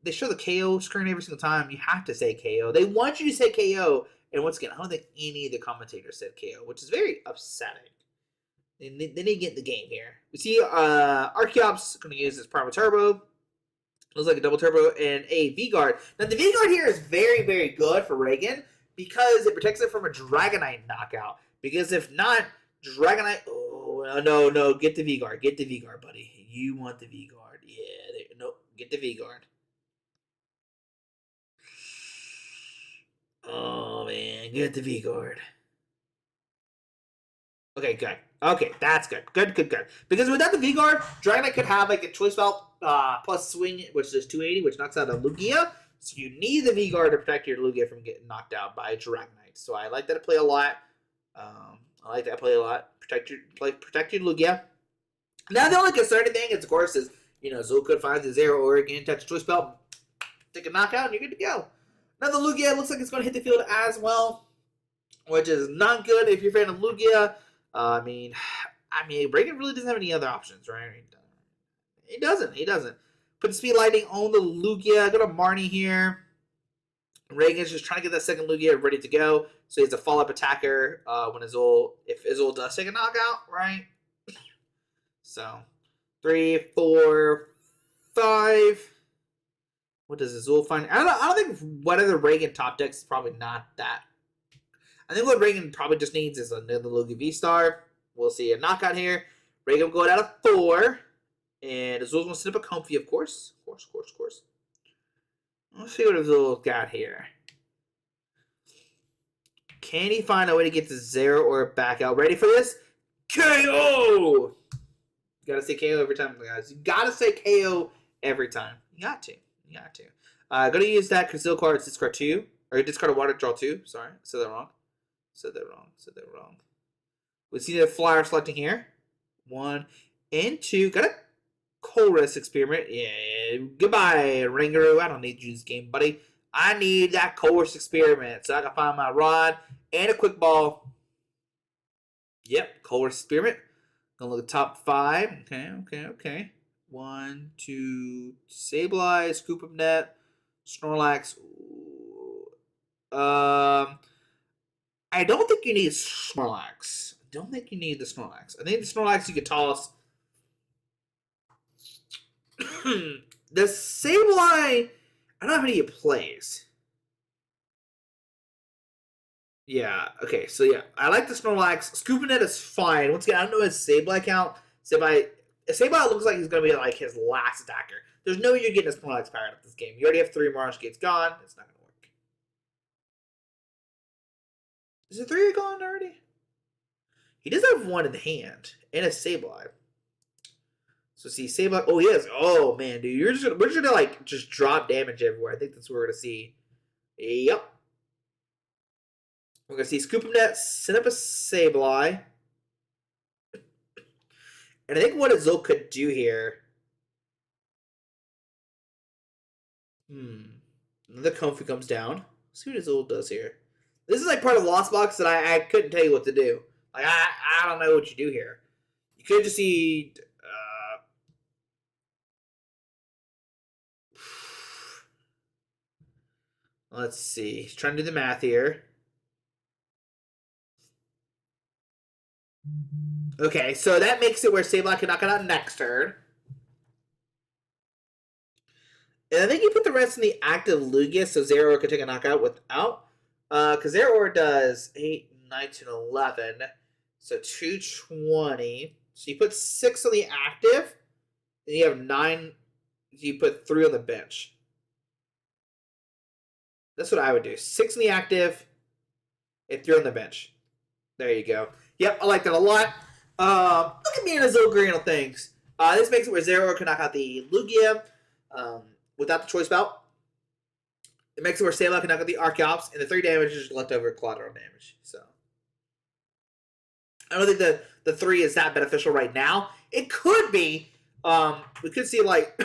they show the KO screen every single time. You have to say KO. They want you to say KO. And once again, I don't think any of the commentators said KO, which is very upsetting. They need to get in the game here. We see Archeops going to use his Primal Turbo. Looks like a double turbo and a V-Guard. Now, the V-Guard here is very, very good for Reagan because it protects it from a Dragonite knockout. Because if not, Dragonite... Oh, no. Get the V-Guard. Get the V-Guard, buddy. You want the V-Guard. Yeah. No, get the V-Guard. Oh, man. Get the V-Guard. Okay, good. Okay, that's good. Good. Because without the V-Guard, Dragonite could have a choice belt plus swing, which is 280, which knocks out a Lugia. So you need the V-Guard to protect your Lugia from getting knocked out by a Dragonite. So I like that play a lot. Protect your Lugia. Now the only concerning thing is, of course, is Zul could find the Zero Oregon, touch choice belt, take a knockout, and you're good to go. Now the Lugia looks like it's going to hit the field as well, which is not good if you're a fan of Lugia. I mean, Reagan really doesn't have any other options, right? He doesn't. Put the Speed Lightning on the Lugia. Go to Marnie here. Reagan's just trying to get that second Lugia ready to go. So he has a follow-up attacker if Azul does take a knockout, right? So, 3, 4, 5. What does Azul find? I don't think what other Reagan top decks is probably not that. I think what Reagan probably just needs is another Lugia V-Star. We'll see a knockout here. Reagan going out of 4. And Azul's going to set up a Comfy, of course. Of course. Let's see what Azul's got here. Can he find a way to get the Zero or back out? Ready for this? KO! You gotta say KO every time, guys. You gotta say KO every time. You got to. Gonna use that Conceal card, discard 2. Or discard a water, draw 2. Sorry, said that wrong. We see the flyer selecting here. 1 and 2. Got a Chorus Experiment. Yeah, goodbye, Ringaroo. I don't need you this game, buddy. I need that Chorus Experiment so I can find my rod and a Quick Ball. Yep, Chorus Experiment. Gonna look at top 5. Okay. 1, 2, Sableye, Scoop of Net, Snorlax. I don't think you need Snorlax. I think the Snorlax you could toss. The Sableye, I don't know how many he plays. Yeah, okay, so yeah, I like the Snorlax. Scoopinette is fine. Once again, I don't know his Sableye count. Sableye looks like he's going to be like his last attacker. There's no way you're getting a Snorlax powered up this game. You already have 3 Marsh Gates gone. It's not going to work. Is it 3 gone already? He does have 1 in the hand and a Sableye. So see, Sableye. Oh, he is. Oh, man, dude. We're just gonna like just drop damage everywhere. I think that's what we're going to see. Yep. We're going to see Scoopinette set up a Sableye. And I think what Azul could do here. Another Comfy comes down. Let's see what Azul does here. This is like part of the Lost Box that I couldn't tell you what to do. Like, I don't know what you do here. You could just see. Let's see. He's trying to do the math here. Okay, so that makes it where Sableye can knock it out next turn. And I think you put the rest in the active Lugia, so Zeraora can take a knockout without. Because Zeraora does 8, 9, 10, 11. So 220. So you put 6 on the active, and you have 9. You put 3 on the bench. That's what I would do. 6 on the active, and 3 on the bench. There you go. Yep, I like that a lot. Look at me in a Zilgreen things. This makes it where Zeraora can knock out the Lugia without the choice belt. It makes it where Sableye can knock out the Archeops, and the 3 damage is left over collateral damage. So I don't think the 3 is that beneficial right now. It could be. We could see like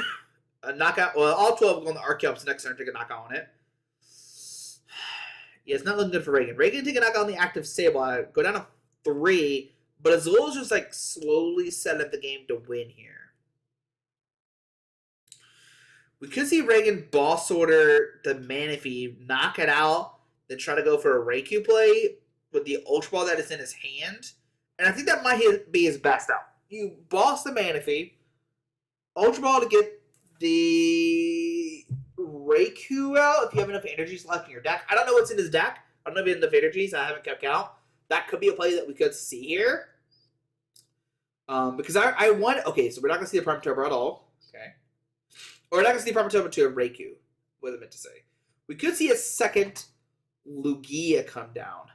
a knockout. Well, all 12 go on the Archeops next turn, take a knockout on it. Yeah, it's not looking good for Reagan. Reagan take a knockout on the active Sableye, go down to 3, but Azul is just like slowly set up the game to win here. We could see Reagan boss order the Manaphy, knock it out, then try to go for a Raikou play with the Ultra Ball that is in his hand. And I think that might be his best out. You boss the Manaphy, Ultra Ball to get the Raikou out if you have enough energies left in your deck. I don't know what's in his deck. I don't know if he has enough energies. I haven't kept count. That could be a play that we could see here. Because I want... Okay, so we're not going to see the Prime Turbo at all. Okay. Or we're not going to see the Prime Turbo to a Raikou. What I meant to say. We could see a second Lugia come down.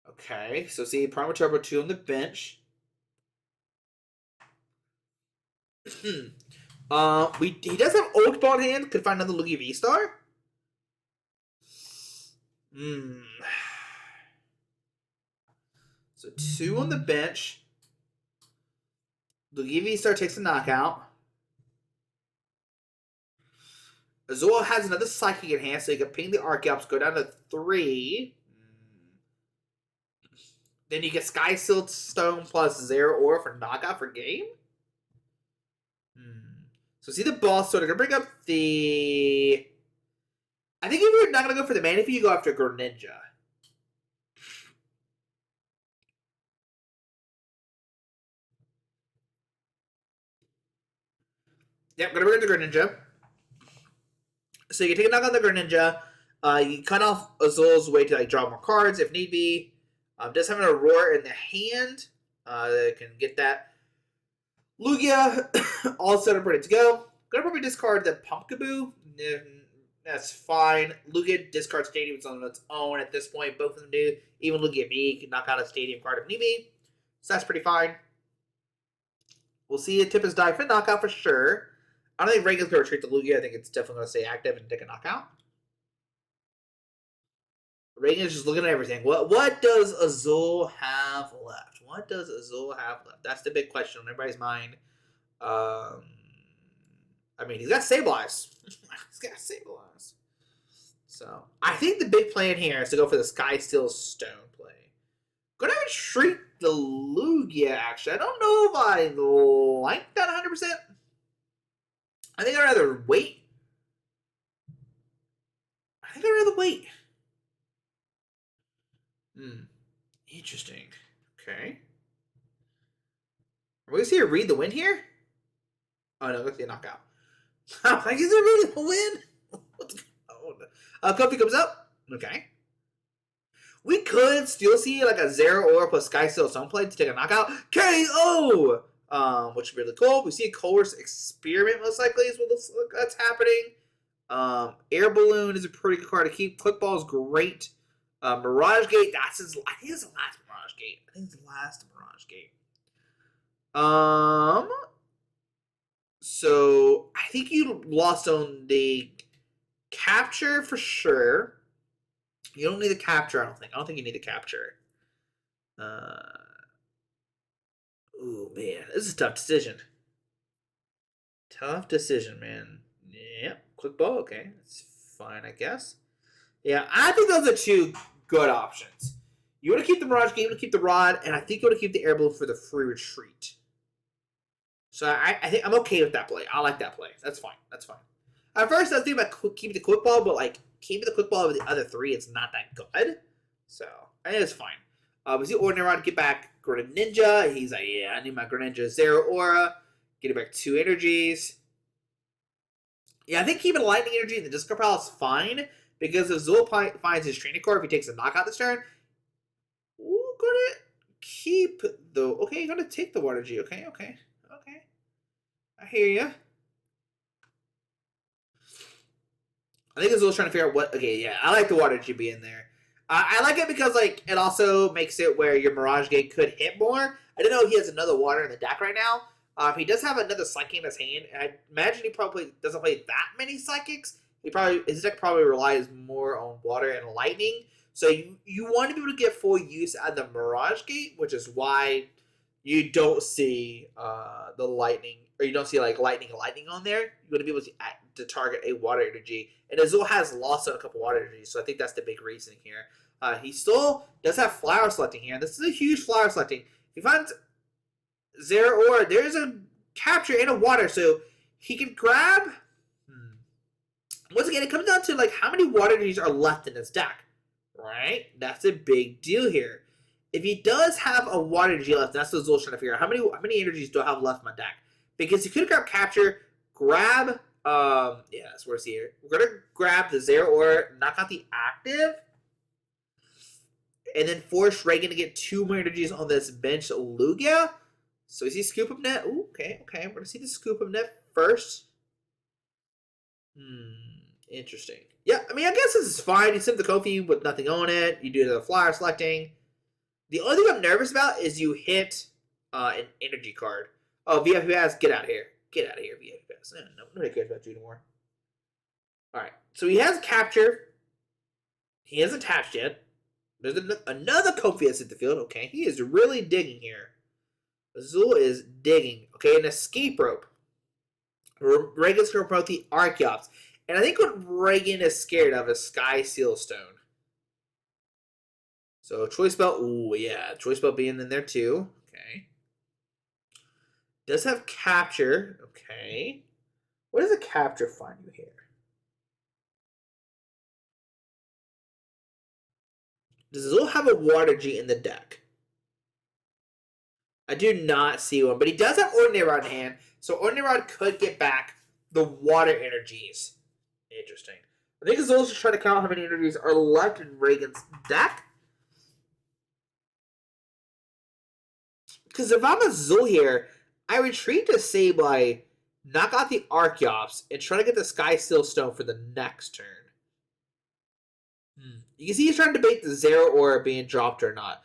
Okay, so see Prime Turbo 2 on the bench. He does have Old Ball in hand. Could find another Lugia VSTAR. So 2 on the bench. Lugia VSTAR takes a knockout. Azul has another Psychic in hand, so you can ping the Archeops, go down to 3. Then you get Sky Silt Stone plus Zeraora for knockout for game. So see the boss, so they're going to bring up the... I think if you're not going to go for the Manaphy, you go after Greninja. Yep, going to bring up the Greninja. So you can take a knock on the Greninja. You cut off Azul's way to like draw more cards if need be. Does have an Aurora in the hand. That can get that. Lugia, all set up, ready to go. Gonna probably discard the Pumpkaboo. That's fine. Lugia discards Stadiums on its own at this point. Both of them do. Even Lugia B can knock out a Stadium card if need be. So that's pretty fine. We'll see a Tippus die for knockout for sure. I don't think Reagan's going to retreat to Lugia. I think it's definitely going to stay active and take a knockout. Reagan's just looking at everything. What does Azul have left? What does Azul have left? That's the big question on everybody's mind. I mean, he's got Sableyes. He's got Sableyes. So, I think the big plan here is to go for the Sky Steel Stone play. Gonna retreat the Lugia, actually. I don't know if I like that 100%. I think I'd rather wait. Interesting. Okay. Are we going to see her read the win here? Oh, no, let's see a knockout. I'm like, is it really a win? What's going on? Kofi comes up. Okay. We could still see like a Zero Aura plus Sky Steel Stone Plate to take a knockout. KO! Which would be really cool. We see a Coerce Experiment most likely is what looks like that's happening. Air Balloon is a pretty good card to keep. Click Ball is great. Mirage Gate, that's his. I think it's the last Mirage Gate. So I think you lost on the capture for sure. You don't need the capture, I don't think. I don't think you need the capture. Ooh, man. This is a tough decision. Tough decision, man. Yep. Quick Ball, okay. That's fine, I guess. Yeah, I think those are two good options. You want to keep the Mirage Gate, you want to keep the Rod, and I think you want to keep the Air Balloon for the free retreat. So I think I'm okay with that play. I like that play. That's fine. That's fine. At first, I was thinking about keeping the Quick Ball, but like keeping the Quick Ball over the other three, it's not that good. So I think it's fine. We see Ordinary Rod get back Greninja. He's like, yeah, I need my Greninja Zero Aura. Get it back 2 energies. Yeah, I think keeping Lightning Energy in the discard pile is fine because if Zul finds his Training Core, if he takes a knockout this turn, we're gonna keep the. Okay, you're gonna take the Water G. Okay. I hear you. I think Azul's trying to figure out what. Okay, yeah, I like the Water G being there. I like it because like it also makes it where your Mirage Gate could hit more. I don't know he has another Water in the deck right now. He does have another Psychic in his hand, and I imagine he probably doesn't play that many Psychics. His deck probably relies more on Water and Lightning. So you want to be able to get full use out of the Mirage Gate, which is why you don't see the Lightning, or you don't see like Lightning on there. You want to be able to target a Water Energy, and Azul has lost a couple Water Energies, so I think that's the big reasoning here. He still does have Flower Selecting here, and this is a huge Flower Selecting. If he finds Zero Aura, there's a capture and a Water, so he can grab. Once again, it comes down to like how many Water Energies are left in his deck, right? That's a big deal here. If he does have a Water Energy left, that's what Azul's trying to figure out. How many energies do I have left in my deck? Because he could grab capture, grab. Yeah, that's where it's here. We're gonna grab the Zero Aura, knock out the active, and then force Reagan to get 2 more energies on this bench Lugia. So we see Scoop Up Net. Ooh, okay. We're gonna see the Scoop Up Net first. Interesting. Yeah, I mean, I guess this is fine. You send the Kofi with nothing on it. You do the Flyer Selecting. The only thing I'm nervous about is you hit an energy card. Oh, VFPS, get out of here. Get out of here, VFPS. No, nobody cares about you anymore. Alright, so he has capture. He hasn't attached yet. There's another Kofi that's at the field. Okay, he is really digging here. Azul is digging. Okay, an escape rope. Reagan's going to promote the Archeops. And I think what Reagan is scared of is Sky Seal Stone. So Choice Belt, ooh, yeah. Choice Belt being in there too. Okay. Does have capture. Okay. What does a capture find you here? Does Azul have a Water G in the deck? I do not see one, but he does have Ordinary Rod in hand, so Ordinary Rod could get back the Water Energies. Interesting. I think Azul's just trying to count how many energies are left in Reagan's deck. Because if I'm Azul here, I retreat to Sableye, knock out the Archeops, and try to get the Sky Steel Stone for the next turn. You can see he's trying to debate the Zero Aura being dropped or not.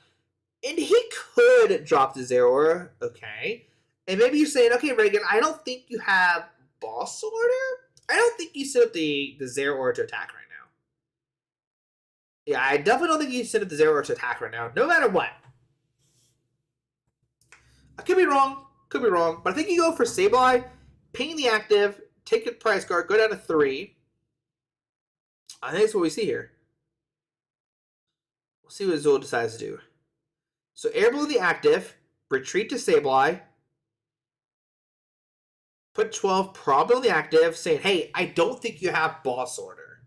And he could drop the Zero Aura, okay. And maybe you're saying, okay, Reagan, I don't think you have Boss Order? I don't think you set up the Zero Aura to attack right now. Yeah, I definitely don't think you set up the Zero Aura to attack right now, no matter what. I could be wrong, but I think you go for Sableye, ping the active, take your price card, go down to 3. I think that's what we see here. We'll see what Azul decides to do. So Air Balloon the active, retreat to Sableye, put 12 probably on the active, saying, hey, I don't think you have Boss Order.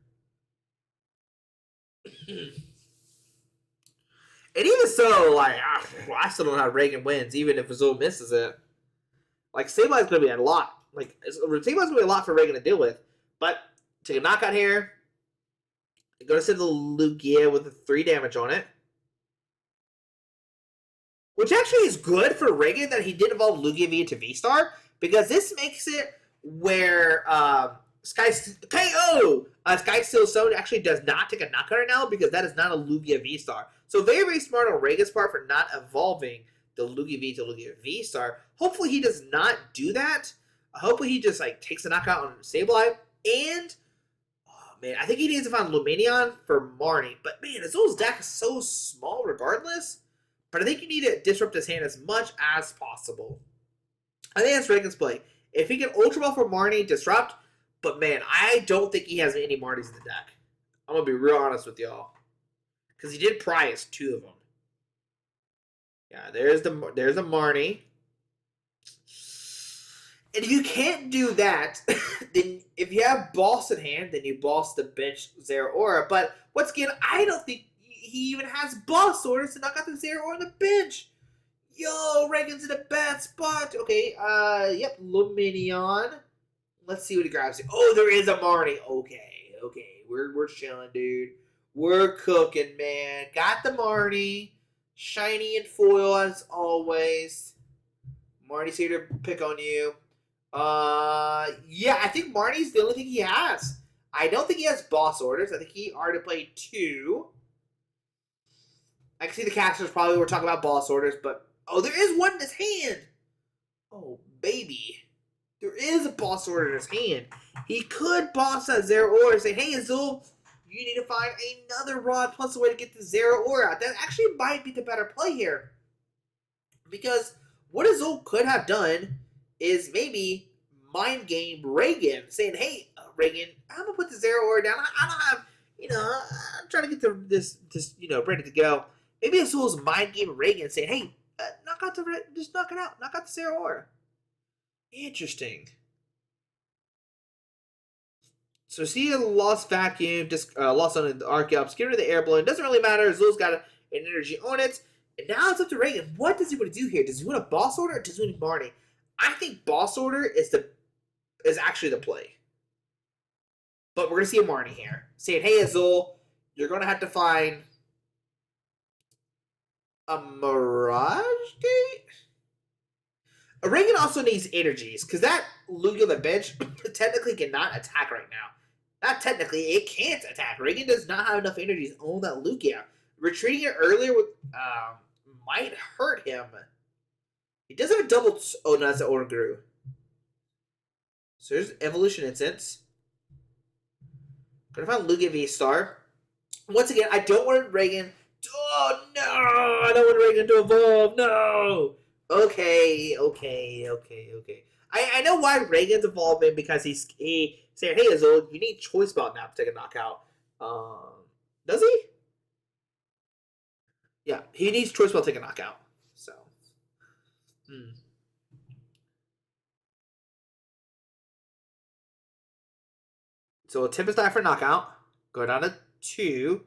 And even so, like, I still don't know how Reagan wins, even if Azul misses it. Like, Sableye's going to be a lot. Like, Team's going to be a lot for Reagan to deal with. But, take a knockout here. Going to send the Lugia with a 3 damage on it. Which actually is good for Reagan that he did evolve Lugia V into VSTAR. Because this makes it where Sky Steel Stone actually does not take a knockout right now. Because that is not a Lugia VSTAR. So very, very smart on Reagan's part for not evolving the Lugia V to Lugia V-Star. Hopefully he does not do that. Hopefully he just like takes a knockout on Sableye. And, oh man, I think he needs to find Lumineon for Marnie. But man, Azul's deck is so small regardless. But I think you need to disrupt his hand as much as possible. I think that's Reagan's play. If he can Ultra Ball for Marnie, disrupt. But man, I don't think he has any Marnies in the deck. I'm going to be real honest with y'all. Because he did prize 2 of them. Yeah, there's the Marnie. And if you can't do that, then if you have boss in hand, then you boss the bench Zeraora. But once again, I don't think he even has boss orders to knock out the Zeraora on the bench. Yo, Reagan's in a bad spot. Okay, yep, Lumineon. Let's see what he grabs here. Oh, there is a Marnie. Okay, we're chilling, dude. We're cooking, man. Got the Marnie. Shiny and foil as always. Marnie's here to pick on you. Yeah, I think Marnie's the only thing he has. I don't think he has boss orders. I think he already played 2. I can see the casters probably were talking about boss orders, but oh, there is one in his hand. Oh, baby. There is a boss order in his hand. He could boss that Zeraora and say, hey, Azul, you need to find another rod plus a way to get the Zeraora out. That actually might be the better play here. Because what Azul could have done is maybe mind game Reagan, saying, hey, Reagan, I'm going to put the Zeraora down. I don't have, I'm trying to get this ready to go. Maybe Azul's mind game Reagan, saying, hey, just knock it out. Knock out the Zeraora. Interesting. So see a lost vacuum, just lost on the Archeops, get rid of the air balloon. Doesn't really matter. Azul's got an energy on it. And now it's up to Reagan. What does he want to do here? Does he want a boss order or does he want Marnie? I think boss order is actually the play. But we're gonna see a Marnie here. Saying, hey Azul, you're gonna have to find a Mirage Gate? Reagan also needs energies, because that Lugia on the bench technically cannot attack right now. Not technically, it can't attack. Reagan does not have enough energies on that Lugia. Retreating it earlier might hurt him. He does have a double... Oh, no, that's an Orguru. So there's Evolution Incense. Gonna find Lugia V-Star. Once again, I don't want Reagan... Oh, no! I don't want Reagan to evolve! No! Okay. I know why Reagan's evolving, because he said, hey, Azul, you need Choice Belt now to take a knockout. Does he? Yeah, he needs Choice Belt to take a knockout. So. So Tempest Die for knockout. Go down to 2.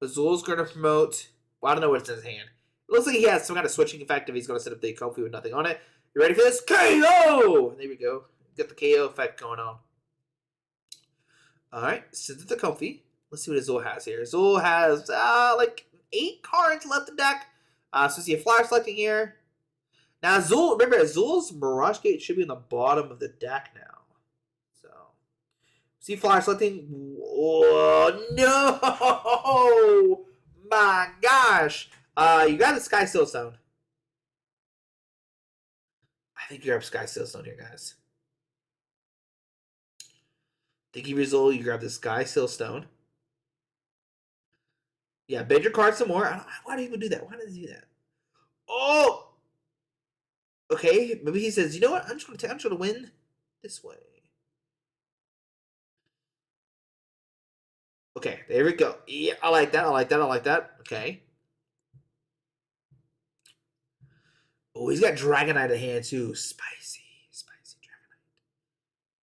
Azul's going to promote... Well, I don't know what's in his hand. It looks like he has some kind of switching effect if he's going to set up the Comfy with nothing on it. You ready for this? KO! There we go. Get the KO effect going on. Alright, send it to Comfy. Let's see what Azul has here. Azul has like 8 cards left in deck. So see a flyer selecting here. Now Azul, remember Azul's Mirage Gate should be in the bottom of the deck now. So, see flyer selecting. Oh, no! My gosh! You got the Sky Stillstone. I think you're up Sky Stillstone here, guys. Thank you, Rizal. You grab the Sky Stillstone. Yeah, bend your card some more. Why do people do that? Why do they do that? Oh! Okay, maybe he says, you know what? I'm just gonna win this way. Okay, there we go. Yeah, I like that. Okay. Oh, he's got Dragonite in hand too. Spicy Dragonite.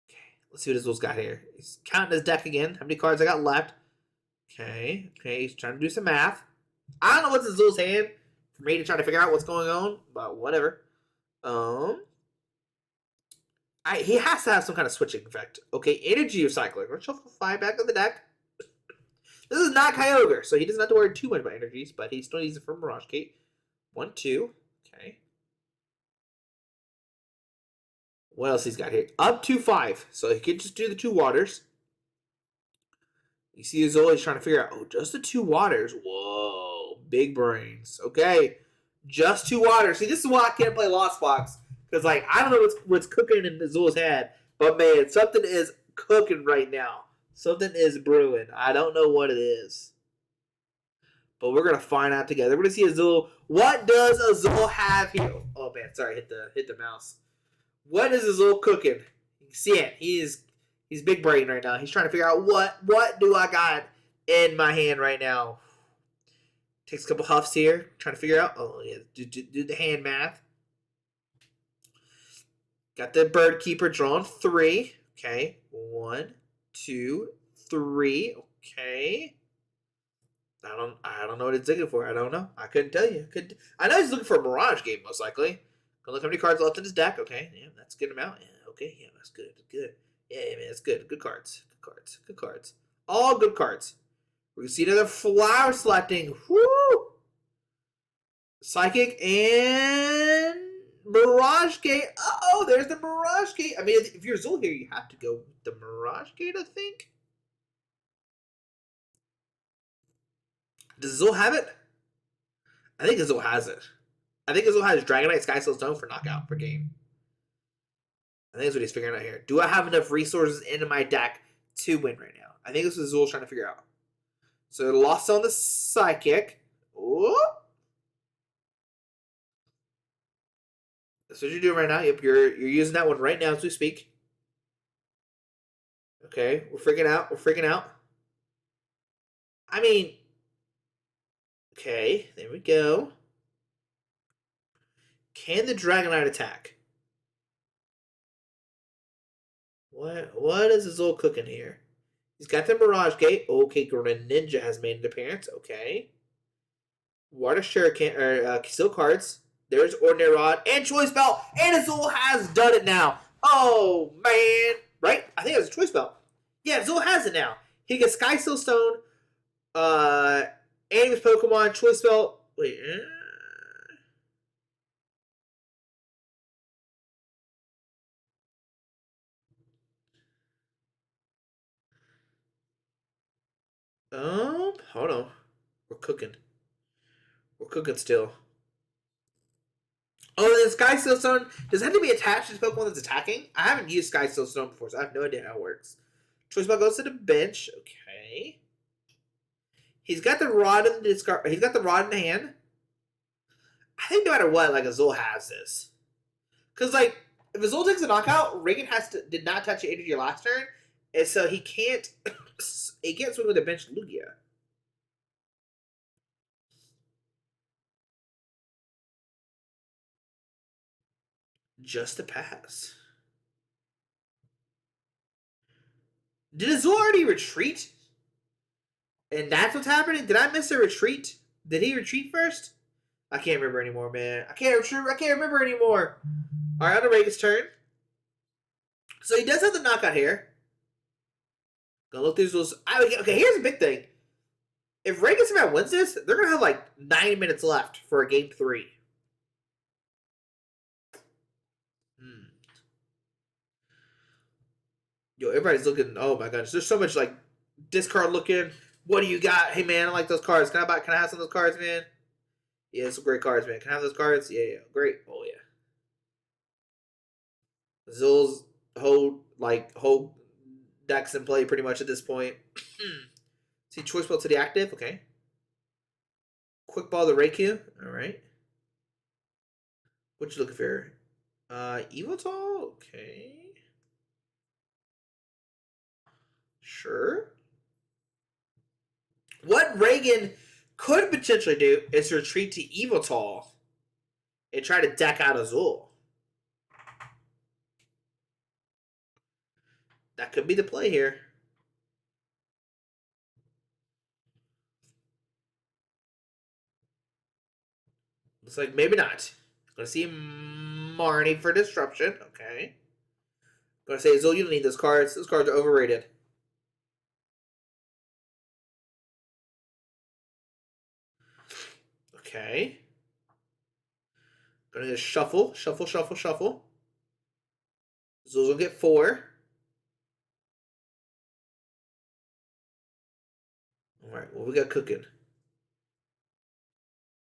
Okay, let's see what Azul's got here. He's counting his deck again. How many cards I got left? Okay, he's trying to do some math. I don't know what's in Azul's hand for me to try to figure out what's going on, but whatever. I He has to have some kind of switching effect. Okay, energy recycling. Let's shuffle 5 back on the deck. This is not Kyogre, so he doesn't have to worry too much about energies, but he still needs it for Mirage Gate. 1, 2. Okay. What else he's got here? Up to 5. So he could just do the 2 waters. You see Azul, he's trying to figure out, oh, just the 2 waters. Whoa, big brains. Okay, just 2 waters. See, this is why I can't play Lost Box. Because, like, I don't know what's cooking in Azul's head. But, man, something is cooking right now. Something is brewing. I don't know what it is. But we're going to find out together. We're going to see Azul. What does Azul have here? Oh, man, sorry, hit the mouse. What is Azul cooking? You can see it. He's big brain right now. He's trying to figure out what do I got in my hand right now. Takes a couple huffs here, trying to figure out. Oh yeah, do the hand math. Got the bird keeper drawn 3. Okay, 1, 2, 3. Okay. I don't know what it's looking for. I don't know. I couldn't tell you. I know he's looking for a Mirage game most likely. Gonna look how many cards left in his deck. Okay, yeah, that's a good amount. Yeah, okay, yeah, that's good. Good. Yeah, man, that's good. Good cards. Good cards. Good cards. All good cards. We can see another flower selecting. Woo! Psychic and Mirage Gate. Oh, there's the Mirage Gate. I mean, if you're Zul here, you have to go with the Mirage Gate, I think. Does Zul have it? I think Zul has it. I think Zul has Dragonite Sky Soul Stone for knockout per game. I think that's what he's figuring out here. Do I have enough resources in my deck to win right now? I think this is Zul trying to figure out. So lost on the Psychic. Ooh. That's what you're doing right now. Yep, you're using that one right now as we speak. Okay, we're freaking out. We're freaking out. I mean, okay, there we go. Can the Dragonite attack? What is Azul cooking here? He's got the Mirage Gate. Okay, Greninja has made an appearance. Okay. Water Shuriken, or Steel Cards. There's Ordinary Rod and Choice Belt. And Azul has done it now. Oh, man. Right? I think it was a Choice Belt. Yeah, Azul has it now. He gets Sky Steel Stone, and his Pokemon, Choice Belt. Wait. Hold on. We're cooking. We're cooking still. Oh, the Sky Steel Stone, does it have to be attached to the Pokemon that's attacking? I haven't used Sky Steel Stone before, so I have no idea how it works. Choice Belt goes to the bench. Okay. He's got the rod in the discard. He's got the rod in the hand. I think no matter what, like Azul has this, because like if Azul takes a knockout, Reagan did not touch the energy last turn, and so he can't swing with the bench Lugia. Just a pass. Did Azul already retreat? And that's what's happening? Did I miss a retreat? Did he retreat first? I can't remember anymore, man. I can't remember anymore. All right, on to Reagan's turn. So he does have the knockout here. Gonna look through those. Okay, here's the big thing. If Reagan somehow wins this, they're gonna have like 9 minutes left for a game 3. Yo, everybody's looking. Oh my gosh, there's so much like discard looking. What do you got? Hey man, I like those cards. Can I have some of those cards, man? Yeah, some great cards, man. Can I have those cards? Yeah, great. Oh yeah. Zul's whole decks in play pretty much at this point. See, Choice Belt to the active. Okay. Quick Ball the Raikou. All right. What you looking for? Evoltol. Okay. Sure. What Reagan could potentially do is retreat to Evoltol and try to deck out Azul. That could be the play here. Looks like maybe not. Gonna see Marnie for disruption. Okay. Gonna say, Azul, you don't need those cards. Those cards are overrated. Okay. Gonna just shuffle. Azul's gonna get 4. Alright, what we got cooking?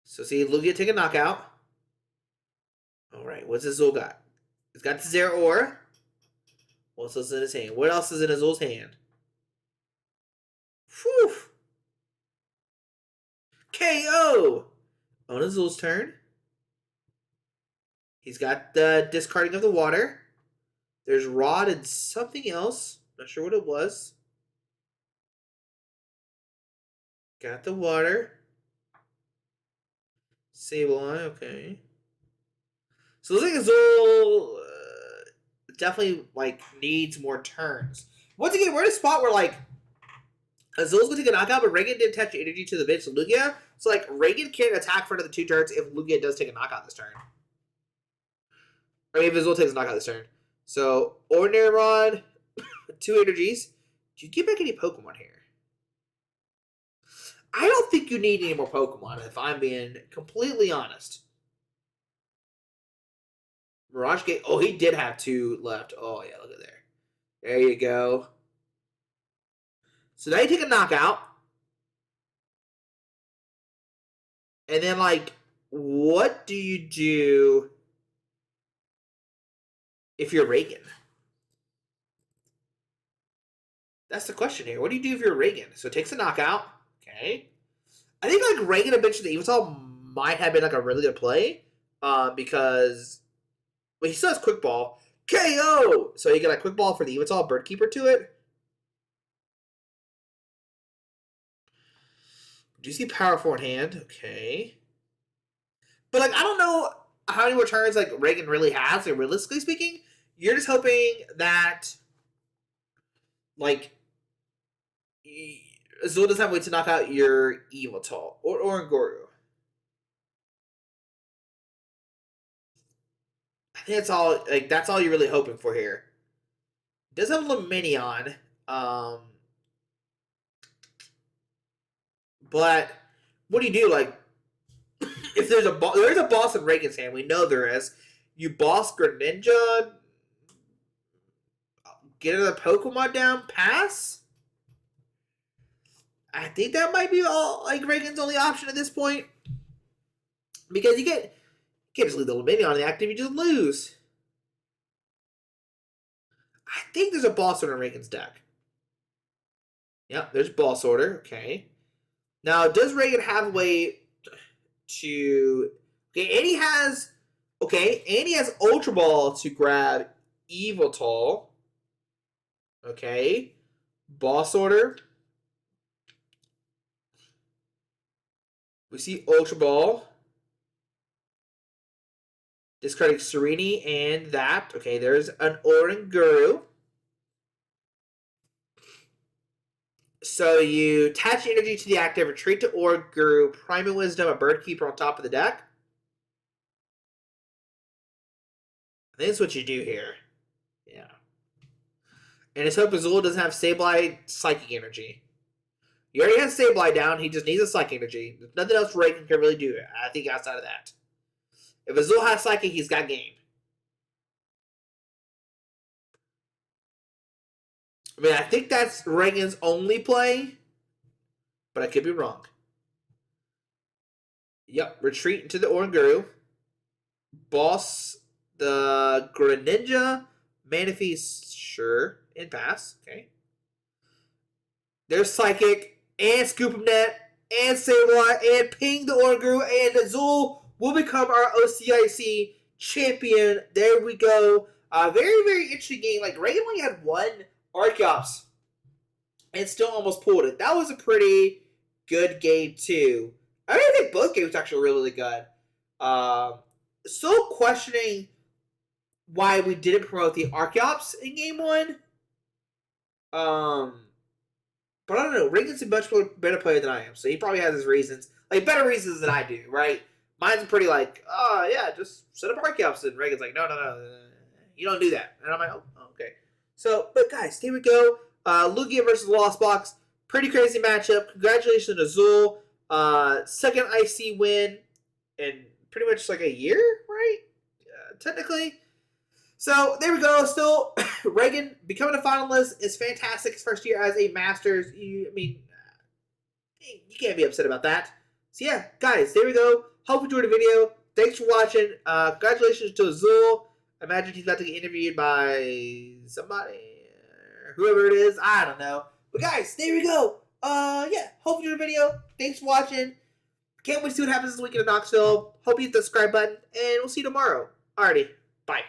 So see, Lugia take a knockout. Alright, what's Azul got? He's got the Zero Aura. What else is in his hand? What else is in Azul's hand? Whew! KO! On Azul's turn. He's got the discarding of the water. There's Rod and something else. Not sure what it was. Got the water. Sableye, okay. So it looks like Azul definitely like needs more turns. Once again, we're in a spot where like Azul's gonna take a knockout, but Reagan didn't attach energy to the bench of Lugia. So like Reagan can't attack for another 2 turns if Lugia does take a knockout this turn. Or if Azul takes a knockout this turn. So Ordinary Rod, 2 energies. Do you get back any Pokemon here? I don't think you need any more Pokemon, if I'm being completely honest. Mirage Gate. Oh, he did have 2 left. Oh, yeah, look at there. There you go. So now you take a knockout. And then, like, what do you do if you're Reagan? That's the question here. What do you do if you're Reagan? So it takes a knockout. Okay. I think, like, Reagan eventually the Evital might have been, like, a really good play. Because... Well, he still has Quick Ball. KO! So you get a Quick Ball for the Evital Bird Keeper to it. Do you see Powerful in hand? Okay. But, like, I don't know how many more turns, like, Reagan really has, like, realistically speaking. You're just hoping that, like, Azul doesn't have a way to knock out your Evital. Or Oranguru. I think that's all you're really hoping for here. It does have Luminion. But what do you do? Like, if there's a boss in Reagan's hand, we know there is. You boss Greninja, get another Pokemon down, pass. I think that might be all like Reagan's only option at this point, because you can't just leave the Luminion on the active, you just lose. I think there's a boss order in Reagan's deck. Yep, there's boss order. Okay. Now, does Reagan have a way to... Okay, and he has Ultra Ball to grab Evital. Okay. Boss order. We see Ultra Ball. Discarding Sereni and that. Okay, there's an Oranguru. So you attach energy to the active, retreat to Oranguru, Primal Wisdom, a Bird Keeper on top of the deck. I think that's what you do here. Yeah. And his hope Azul doesn't have Sableye Psychic Energy. He already has Sableye down, he just needs a Psychic Energy. There's nothing else Reagan can really do, I think, outside of that. If Azul has Psychic, he's got game. I mean, I think that's Reagan's only play, but I could be wrong. Yep, retreat into the Oranguru. Boss the Greninja. Manaphy, sure, and pass. Okay. There's Psychic, and Scoop 'em Net, and Sableye, and Ping the Oranguru, and Azul will become our OCIC champion. There we go. Very, very interesting game. Like, Reagan only had 1 Archeops and still almost pulled it. That was a pretty good game, too. I really think both games were actually really, really good. Still questioning why we didn't promote the Archeops in game 1. But I don't know. Reagan's a much better player than I am, so he probably has his reasons. Like, better reasons than I do, right? Mine's pretty like, oh, yeah, just set up Archeops. And Reagan's like, no. You don't do that. And I'm like, oh, okay. So, but guys, here we go. Lugia versus Lost Box. Pretty crazy matchup. Congratulations to Azul. Second IC win in pretty much like a year, right? Technically. So there we go. Still, Reagan becoming a finalist is fantastic. His first year as a Masters. You can't be upset about that. So yeah, guys, there we go. Hope you enjoyed the video. Thanks for watching. Congratulations to Azul. I imagine he's about to get interviewed by somebody, whoever it is. I don't know. But guys, there we go. Yeah, hope you enjoyed the video. Thanks for watching. Can't wait to see what happens this weekend in Knoxville. Hope you hit the subscribe button, and we'll see you tomorrow. Alrighty, bye.